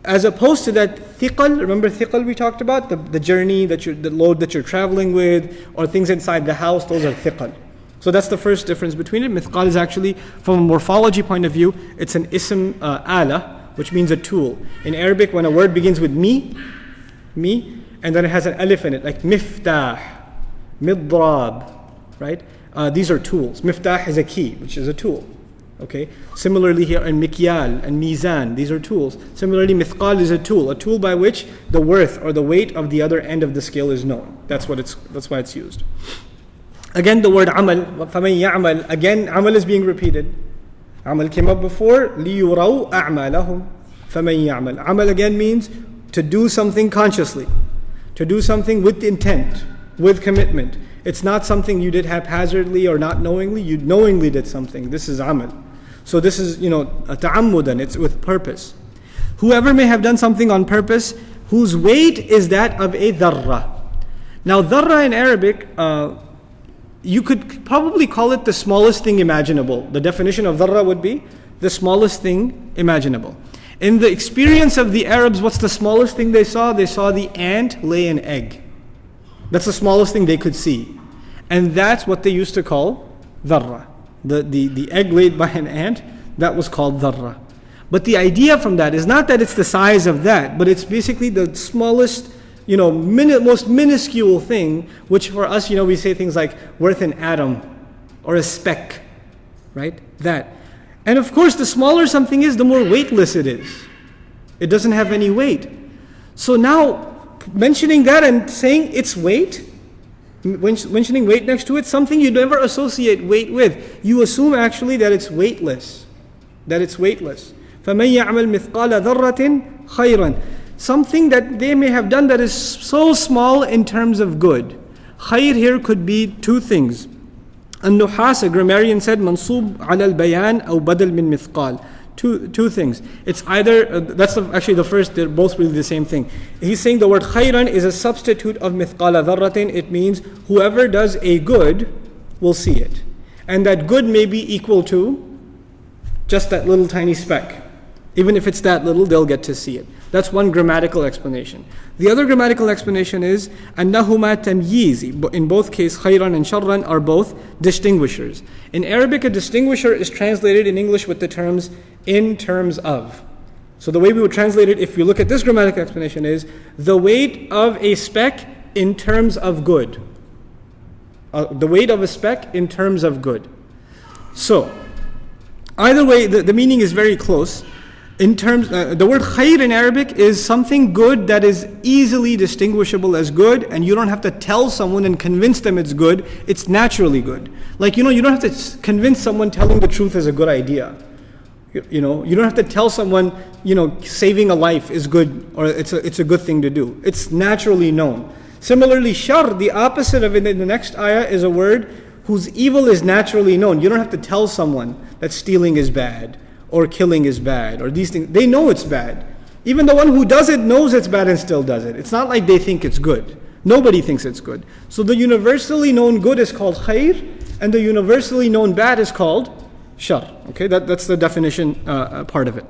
As opposed to that thiqal, remember thiqal we talked about? The journey, the load that you're traveling with, or things inside the house, those are thiqal. So that's the first difference between it. Mithqal is actually, from a morphology point of view, it's an ism ala, which means a tool. In Arabic, when a word begins with me, and then it has an alif in it, like miftah, midrab, right? These are tools. Miftah is a key, which is a tool. Okay. Similarly here in mikyal and mizan, these are tools. Similarly, mithqal is a tool by which the worth or the weight of the other end of the scale is known. That's why it's used. Again, the word amal, فَمَنْ يَعْمَلْ, again, amal is being repeated. Amal came up before, لِيُرَوْا أَعْمَالَهُمْ فَمَنْ يَعْمَلْ. Amal again means to do something consciously, to do something with intent, with commitment. It's not something you did haphazardly or not knowingly, you knowingly did something. This is amal. So this is, ta'ammudan, it's with purpose. Whoever may have done something on purpose, whose weight is that of a dharra. Now dharra in Arabic, you could probably call it the smallest thing imaginable. The definition of dharra would be the smallest thing imaginable. In the experience of the Arabs, what's the smallest thing they saw? They saw the ant lay an egg. That's the smallest thing they could see. And that's what they used to call dharra. The egg laid by an ant, that was called dharra. But the idea from that is not that it's the size of that, but it's basically the smallest, most minuscule thing, which for us, we say things like worth an atom or a speck, right? That. And of course, the smaller something is, the more weightless it is. It doesn't have any weight. So now, mentioning that and saying its weight, mentioning weight next to it, something you never associate weight with. You assume actually that it's weightless. فَمَنْ يَعْمَلْ مِثْقَالَ ذَرَّةٍ خَيْرًا. Something that they may have done that is so small in terms of good. Khair here could be two things. An-Nuhas, a grammarian, said mansub ala al-bayan aw badal min mithqal. Two things. It's either, actually the first, they're both really the same thing. He's saying the word khayran is a substitute of mithqala dharratin. It means whoever does a good will see it. And that good may be equal to just that little tiny speck. Even if it's that little, they'll get to see it. That's one grammatical explanation. The other grammatical explanation is أنهما تمييز. In both cases, khayran and sharran are both distinguishers. In Arabic, a distinguisher is translated in English with the terms in terms of. So the way we would translate it, if you look at this grammatical explanation, is the weight of a speck in terms of good. The weight of a speck in terms of good. So, either way, the meaning is very close. In terms, the word khayr in Arabic is something good that is easily distinguishable as good, and you don't have to tell someone and convince them it's good. It's naturally good. Like, you don't have to convince someone telling the truth is a good idea. You don't have to tell someone, saving a life is good, or it's a good thing to do. It's naturally known. Similarly, shar, the opposite of it in the next ayah, is a word whose evil is naturally known. You don't have to tell someone that stealing is bad, or killing is bad, or these things. They know it's bad. Even the one who does it knows it's bad and still does it. It's not like they think it's good. Nobody thinks it's good. So the universally known good is called khair, and the universally known bad is called shar. Okay, that's the definition part of it.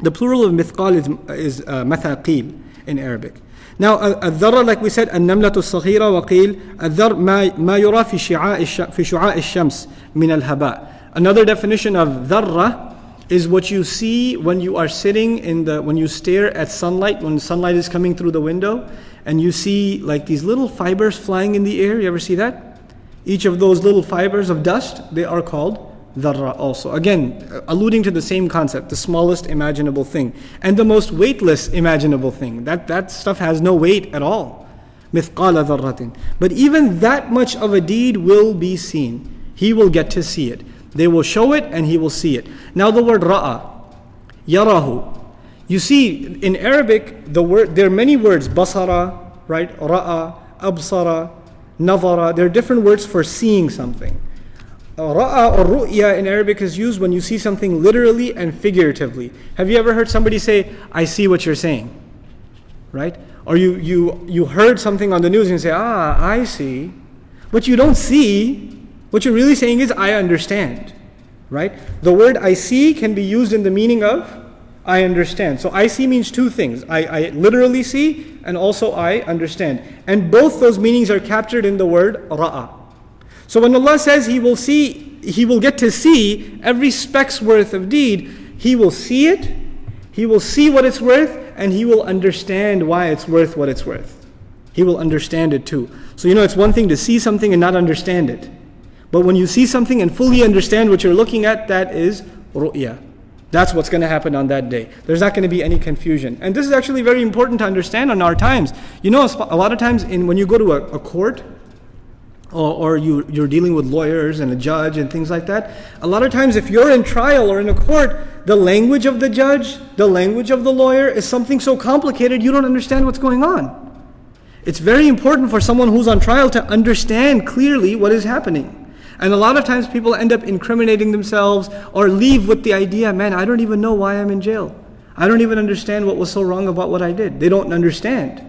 The plural of mithqal is mathaqil in Arabic. Now, al-dharra, like we said, النملة الصغيرة وقيل الذر ما يرى في شعاع الشمس من الهباء. Another definition of dharra is what you see when you are sitting when you stare at sunlight, when sunlight is coming through the window, and you see like these little fibers flying in the air. You ever see that? Each of those little fibers of dust, they are called dharra also. Again, alluding to the same concept, the smallest imaginable thing. And the most weightless imaginable thing. That stuff has no weight at all. Mithqala dharratin. But even that much of a deed will be seen. He will get to see it. They will show it and he will see it. Now the word ra'a, yarahu. You see, in Arabic, there are many words, basara, right? Ra'a, absara, nazara. There are different words for seeing something. Ra'a or ru'ya in Arabic is used when you see something literally and figuratively. Have you ever heard somebody say, I see what you're saying? Right? Or you heard something on the news and you say, I see. What you don't see, what you're really saying is, I understand. Right? The word I see can be used in the meaning of I understand. So I see means two things. I literally see, and also I understand. And both those meanings are captured in the word ra'a. So when Allah says He will get to see every speck's worth of deed, He will see it, He will see what it's worth, and He will understand why it's worth what it's worth. He will understand it too. So it's one thing to see something and not understand it. But when you see something and fully understand what you're looking at, that is ru'ya. That's what's going to happen on that day. There's not going to be any confusion. And this is actually very important to understand in our times. A lot of times when you go to a court, or you're dealing with lawyers and a judge and things like that, a lot of times if you're in trial or in a court, the language of the judge, the language of the lawyer is something so complicated you don't understand what's going on. It's very important for someone who's on trial to understand clearly what is happening. And a lot of times people end up incriminating themselves or leave with the idea, man, I don't even know why I'm in jail. I don't even understand what was so wrong about what I did. They don't understand.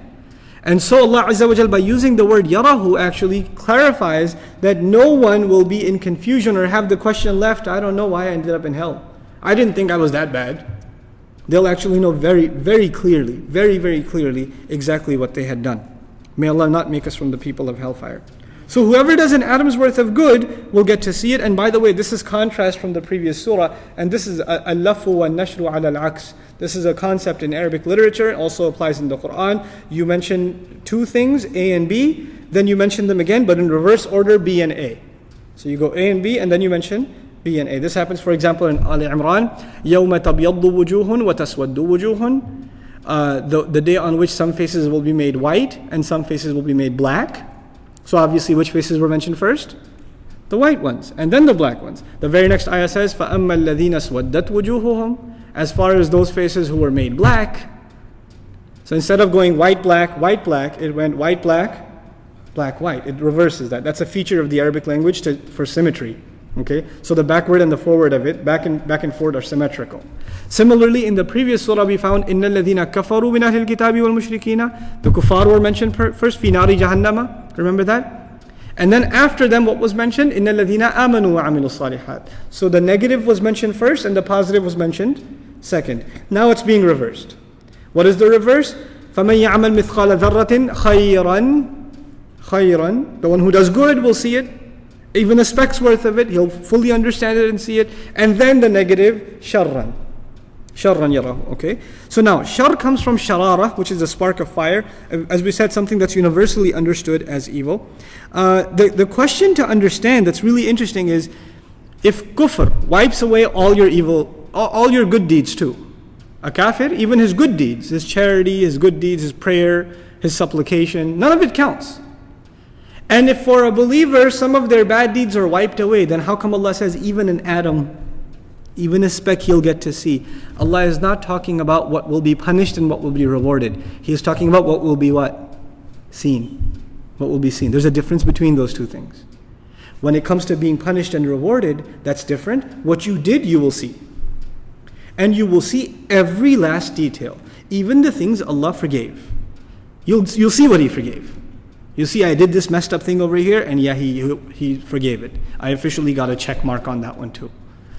And so Allah Azza wa Jal, by using the word yarahu, actually clarifies that no one will be in confusion or have the question left, I don't know why I ended up in hell. I didn't think I was that bad. They'll actually know very, very clearly, very, very clearly exactly what they had done. May Allah not make us from the people of hellfire. So whoever does an atom's worth of good will get to see it. And by the way, this is contrast from the previous surah. And this is al-lafu wa-nashru ala al-aks. This is a concept in Arabic literature. It also applies in the Qur'an. You mention two things, A and B. Then you mention them again, but in reverse order, B and A. So you go A and B, and then you mention B and A. This happens, for example, in Ali Imran. يَوْمَ تَبْيَضُّ وُجُوهٌ وَتَسْوَدُّ وُجُوهٌ. The day on which some faces will be made white and some faces will be made black. So obviously, which faces were mentioned first? The white ones, and then the black ones. The very next ayah says, فَأَمَّا الَّذِينَ اسْوَدَّتْ وُجُوهُهُمْ. As far as those faces who were made black, so instead of going white, black, it went white, black, black, white. It reverses that. That's a feature of the Arabic language for symmetry. Okay, so the backward and the forward of it, back and forward, are symmetrical. Similarly, in the previous surah we found إِنَّ الَّذِينَ كَفَرُوا مِنْ أَهْلِ الْكِتَابِ وَالْمُشْرِكِينَ. The kuffar were mentioned first, فِي نَارِ جَهَنَّمَ. Remember that? And then after them, what was mentioned? إِنَّ الَّذِينَ آمَنُوا وَعَمِلُوا الصَّالِحَاتِ. So the negative was mentioned first and the positive was mentioned second. Now it's being reversed. What is the reverse? فَمَنْ يَعْمَلْ مِثْقَالَ ذَرَّةٍ خَيْرًا. The one who does good will see it. Even a speck's worth of it, he'll fully understand it and see it. And then the negative, sharran. Sharran yarahu, okay? So now, shar comes from sharara, which is a spark of fire. As we said, something that's universally understood as evil. The question to understand that's really interesting is, if kufr wipes away all your evil, all your good deeds too. A kafir, even his good deeds, his charity, his good deeds, his prayer, his supplication, none of it counts. And if for a believer some of their bad deeds are wiped away, then how come Allah says even an atom, even a speck he'll get to see? Allah is not talking about what will be punished and what will be rewarded. He is talking about what will be what? Seen. What will be seen. There's a difference between those two things. When it comes to being punished and rewarded, that's different. What you did, you will see. And you will see every last detail. Even the things Allah forgave. You'll see what He forgave. You see, I did this messed up thing over here, and yeah, he forgave it. I officially got a check mark on that one too.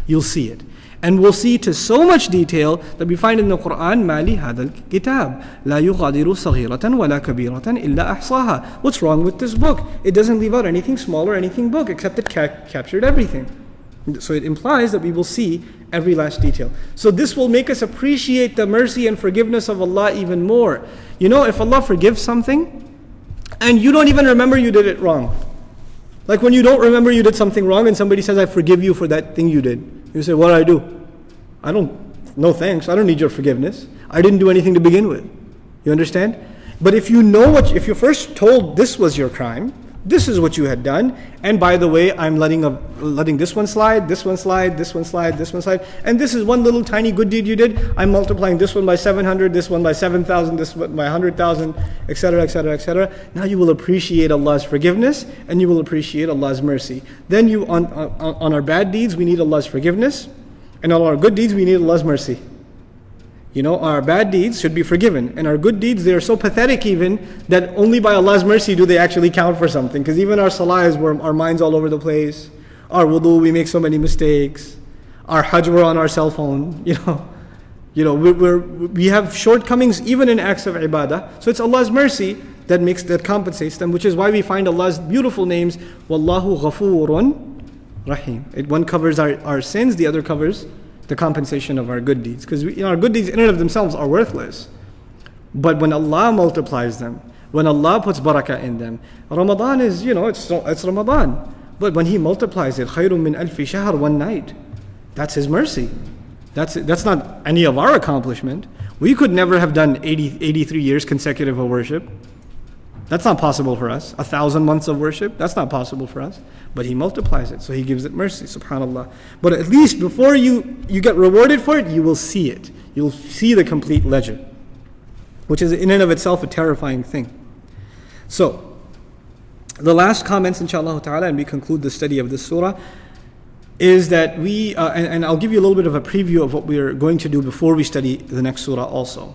You'll see it. And we'll see to so much detail that we find in the Qur'an, مَا لِهَذَا الْكِتَابِ لَا يُغَادِرُ صَغِيرَةً وَلَا كَبِيرَةً إِلَّا أَحْصَاهَا. What's wrong with this book? It doesn't leave out anything small or anything big, except it captured everything. So it implies that we will see every last detail. So this will make us appreciate the mercy and forgiveness of Allah even more. If Allah forgives something, and you don't even remember you did it wrong. Like when you don't remember you did something wrong and somebody says, I forgive you for that thing you did. You say, what did I do? No thanks, I don't need your forgiveness. I didn't do anything to begin with. You understand? But if you know if you're first told this was your crime, This is what you had done. And by the way, I'm letting this one slide, this one slide, this one slide, this one slide. And this is one little tiny good deed you did. I'm multiplying this one by 700, this one by 7,000, this one by 100,000, etc., etc., etc. Now you will appreciate Allah's forgiveness and you will appreciate Allah's mercy. Then you, on our bad deeds, we need Allah's forgiveness. And on our good deeds, we need Allah's mercy. You know, our bad deeds should be forgiven. And our good deeds, they are so pathetic even, that only by Allah's mercy do they actually count for something. Because even our salah is where our mind's all over the place. Our wudu, we make so many mistakes. Our hajj, we're on our cell phone. We have shortcomings even in acts of ibadah. So it's Allah's mercy that compensates them, which is why we find Allah's beautiful names. Wallahu ghafurun rahim. One covers our sins, the other covers the compensation of our good deeds. Because our good deeds in and of themselves are worthless. But when Allah multiplies them, when Allah puts barakah in them, Ramadan is, it's Ramadan. But when He multiplies it, خَيْرٌ مِّنْ أَلْفِ شَهْرٍ, one night, that's His mercy. That's not any of our accomplishment. We could never have done 83 years consecutive of worship. That's not possible for us. 1,000 months of worship, that's not possible for us. But He multiplies it, so He gives it mercy, subhanAllah. But at least before you get rewarded for it, you will see it. You'll see the complete ledger, which is in and of itself a terrifying thing. So, the last comments, inshallah ta'ala, and we conclude the study of this surah, is that and I'll give you a little bit of a preview of what we are going to do before we study the next surah also.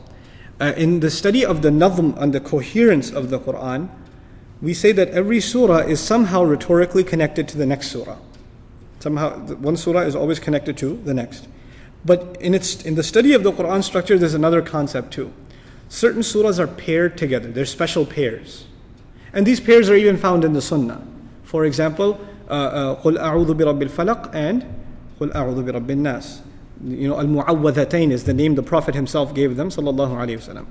In the study of the nazm and the coherence of the Qur'an, we say that every surah is somehow rhetorically connected to the next surah. Somehow, one surah is always connected to the next. But in the study of the Qur'an structure, there's another concept too. Certain surahs are paired together. They're special pairs. And these pairs are even found in the Sunnah. For example, قُلْ أَعُوذُ بِرَبِّ الْفَلَقِ and قُلْ أَعُوذُ بِرَبِّ النَّاسِ. Al-Mu'awwadhatayn is the name the Prophet himself gave them, sallallahu alayhi wasallam.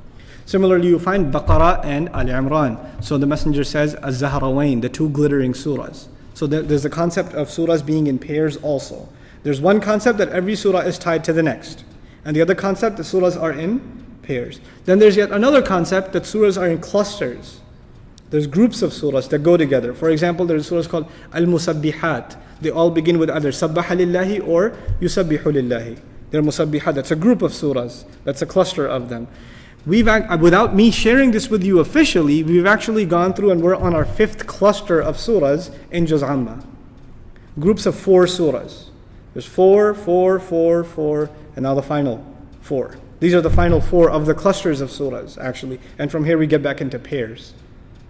Similarly, you find Baqarah and Al-Imran. So the Messenger says, Az-Zahrawayn, the two glittering surahs. So there's the concept of surahs being in pairs also. There's one concept that every surah is tied to the next. And the other concept, the surahs are in pairs. Then there's yet another concept that surahs are in clusters. There's groups of surahs that go together. For example, there's surahs called Al-Musabbihat. They all begin with either Sabbaha lillahi or Yusabbihu lillahi. They're Musabbihat. That's a group of surahs. That's a cluster of them. Without me sharing this with you officially, we've actually gone through and we're on our 5th cluster of surahs in Juz Amma. Groups of 4 surahs. There's 4, 4, 4, 4, and now the final 4. These are the final 4 of the clusters of surahs, actually. And from here we get back into pairs.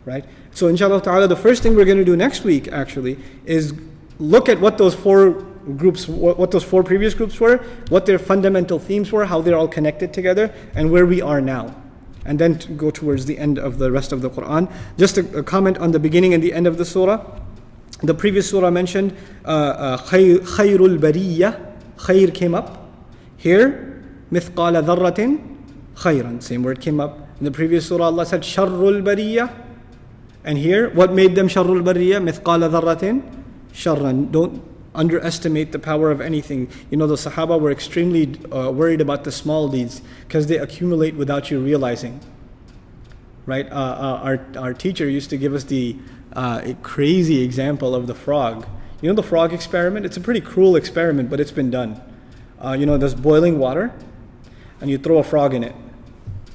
Right? So inshallah ta'ala, the first thing we're going to do next week, actually, is look at what those 4 groups, what those 4 previous groups were, what their fundamental themes were, how they're all connected together, and where we are now. And then to go towards the end of the rest of the Qur'an. Just a comment on the beginning and the end of the surah. The previous surah mentioned khayrul bariyah, khayr came up. Here, mithqala dharratin khayran, same word came up. In the previous surah, Allah said sharrul bariyah. And here, what made them sharrul bariyah? Mithqala dharratin sharran. Don't underestimate the power of anything. The Sahaba were extremely worried about the small deeds because they accumulate without you realizing. Right? Our teacher used to give us the crazy example of the frog. The frog experiment? It's a pretty cruel experiment, but it's been done. There's boiling water, and you throw a frog in it.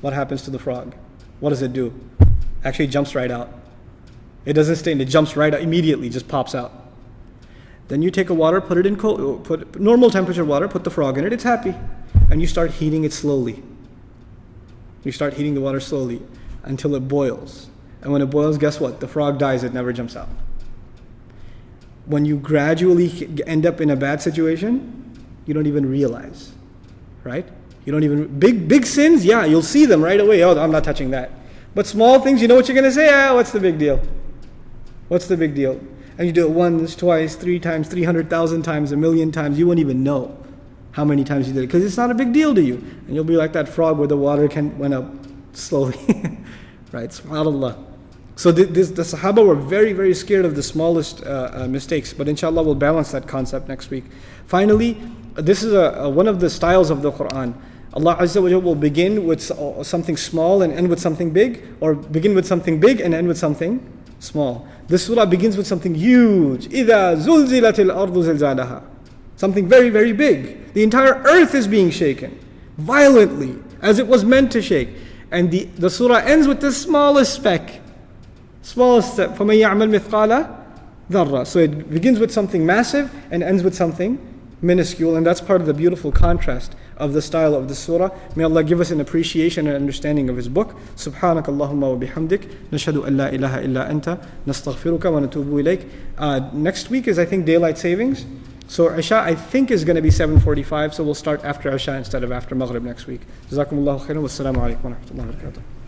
What happens to the frog? What does it do? Actually jumps right out. It doesn't stay in, it jumps right out, immediately just pops out. Then you take a water, put it in put normal temperature water, put the frog in it, it's happy. And you start heating it slowly. You start heating the water slowly until it boils. And when it boils, guess what? The frog dies, it never jumps out. When you gradually end up in a bad situation, you don't even realize. Right? You don't even, big sins, yeah, you'll see them right away. Oh, I'm not touching that. But small things, you know what you're going to say? What's the big deal? What's the big deal? And you do it once, twice, 3 times, 300,000 times, 1,000,000 times. You won't even know how many times you did it because it's not a big deal to you. And you'll be like that frog where the water went up slowly. Right? SubhanAllah. So the Sahaba were very, very scared of the smallest mistakes. But inshallah, we'll balance that concept next week. Finally, this is one of the styles of the Qur'an. Allah Azza wa Jalla will begin with something small and end with something big, or begin with something big and end with something small. This surah begins with something huge. إِذَا زُلْزِلَتِ الْأَرْضُ زِلْزَالَهَا. Something very, very big. The entire earth is being shaken violently, as it was meant to shake. And the surah ends with the smallest speck. Smallest step. فَمَنْ يَعْمَلْ مِثْقَالَ ذَرَّةٍ. So it begins with something massive and ends with something minuscule, and that's part of the beautiful contrast of the style of the surah. May Allah give us an appreciation and understanding of His book. Subhanak Allahumma wa bihamdik, nashhadu an la ilaha illa anta, nastaghfiruka wa natubu ilayk. Next week is, I think, daylight savings. So Isha, I think, is going to be 7:45, so we'll start after Isha instead of after Maghrib next week. Jazakumullahu khairan, wassalamu alaikum wa rahmatullahi wa barakatuh.